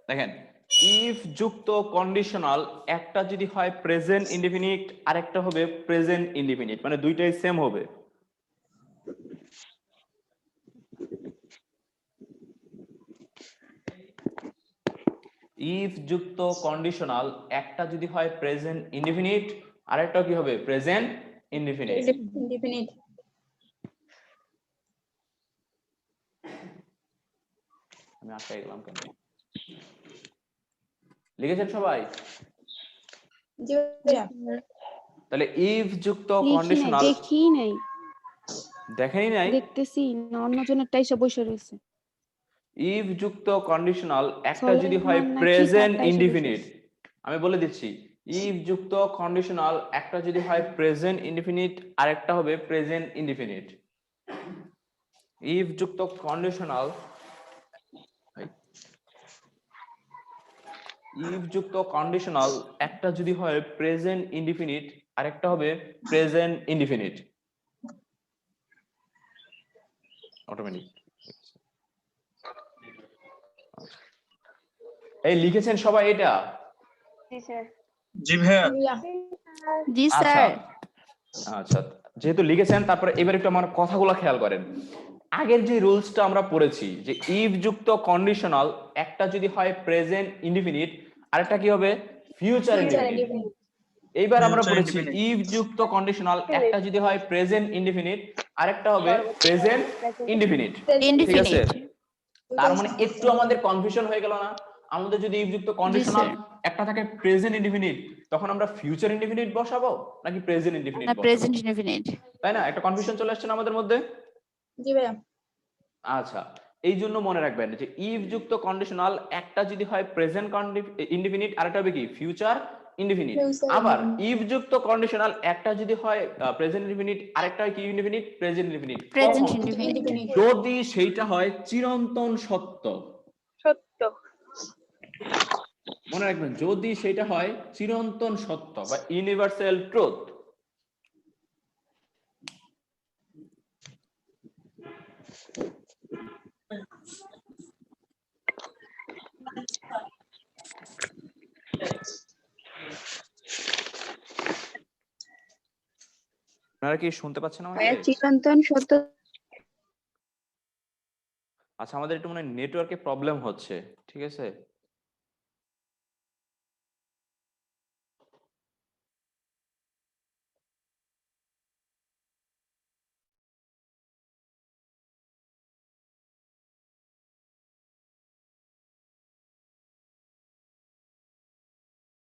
দেখেন, ইফ যুক্ত কন্ডিশনাল একটা যদি হয় প্রেজেন্ট ইনডিফিনিট, আরেকটা হবে প্রেজেন্ট ইনডিফিনিট, মানে দুইটাই সেম হবে। ইফ যুক্ত কন্ডিশনাল একটা যদি হয় প্রেজেন্ট ইনডিফিনিট, আরেকটা কি হবে প্রেজেন্ট ইনডিফিনিট। ইনডিফিনিট। আমি আটকাই গেলাম কেন? লিখেছেন সবাই? জি ভাইয়া। তাহলে ইফ যুক্ত লিখি নাই, কন্ডিশনাল দেখি নাই, দেখেনি নাই? দেখতেছি না, অন্যজনেরটা এসে বসে রয়েছে। ইফ যুক্ত কন্ডিশনাল একটা যদি হয় সলেমান নাকি প্রেজেন্ট তারটা এসে ইনডিফিনিট, বসে আমি বলে দিচ্ছি, ইফ যুক্ত কন্ডিশনাল একটা যদি হয় প্রেজেন্ট ইনডিফিনিট, আরেকটা হবে প্রেজেন্ট ইনডিফিনিট। ইফ যুক্ত কন্ডিশনাল, ইফ যুক্ত কন্ডিশনাল একটা যদি হয় প্রেজেন্ট ইনডিফিনিট, আরেকটা হবে প্রেজেন্ট ইনডিফিনিট। অটোমেটিক। এই লিখেছেন সবাই এটা? জি ভাইয়া। জি আচ্ছা স্যার। আচ্ছা, যেহেতু লিখেছেন তারপরে এবার একটু আমার কথাগুলো খেয়াল করেন। আগের যে রুলসটা আমরা পড়েছি যে ইফ যুক্ত কন্ডিশনাল একটা যদি হয় প্রেজেন্ট ইনডিফিনিট, আরেকটা কি হবে ফিউচার ইনডিফিনিট। এইবার আমরা Future পড়েছি indefinite. ইফ যুক্ত কন্ডিশনাল একটা যদি হয় প্রেজেন্ট ইনডিফিনিট, আরেকটা হবে প্রেজেন্ট ইনডিফিনিট। ঠিক আছে? তার মানে একটু আমাদের কনফিউশন হয়ে গেল না? আমাদের যদি ইফ যুক্ত কন্ডিশনাল একটা থাকে প্রেজেন্ট ইনডিফিনিট, তখন আমরা ফিউচার ইনডিফিনিট বসাবো নাকি প্রেজেন্ট ইনডিফিনিট না বসাবো? Present indefinite. তাই না? একটা কনফিউশন চলে আসছে না আমাদের মধ্যে? জি ভাইয়া। আচ্ছা, এই জন্য মনে রাখবেন যে ইফ যুক্ত কন্ডিশনাল একটা যদি হয় প্রেজেন্ট ইনডিফিনিট, আরেকটা হবে কি ফিউচার ইনডিফিনিট। আবার ইফ যুক্ত কন্ডিশনাল একটা যদি হয় প্রেজেন্ট ইনডিফিনিট, আরেকটা হয় কি indefinite present indefinite. Present indefinite. যদি সেইটা হয় চিরন্তন সত্য। সত্য। মনে রাখবেন যদি সেটা হয় চিরন্তন সত্য বা ইউনিভার্সাল ট্রুথ। আপনারা কি শুনতে পাচ্ছেন আমাকে? চিরন্তন সত্য। আচ্ছা, আমাদের একটু মনে হয় নেটওয়ার্কে প্রবলেম হচ্ছে, ঠিক আছে?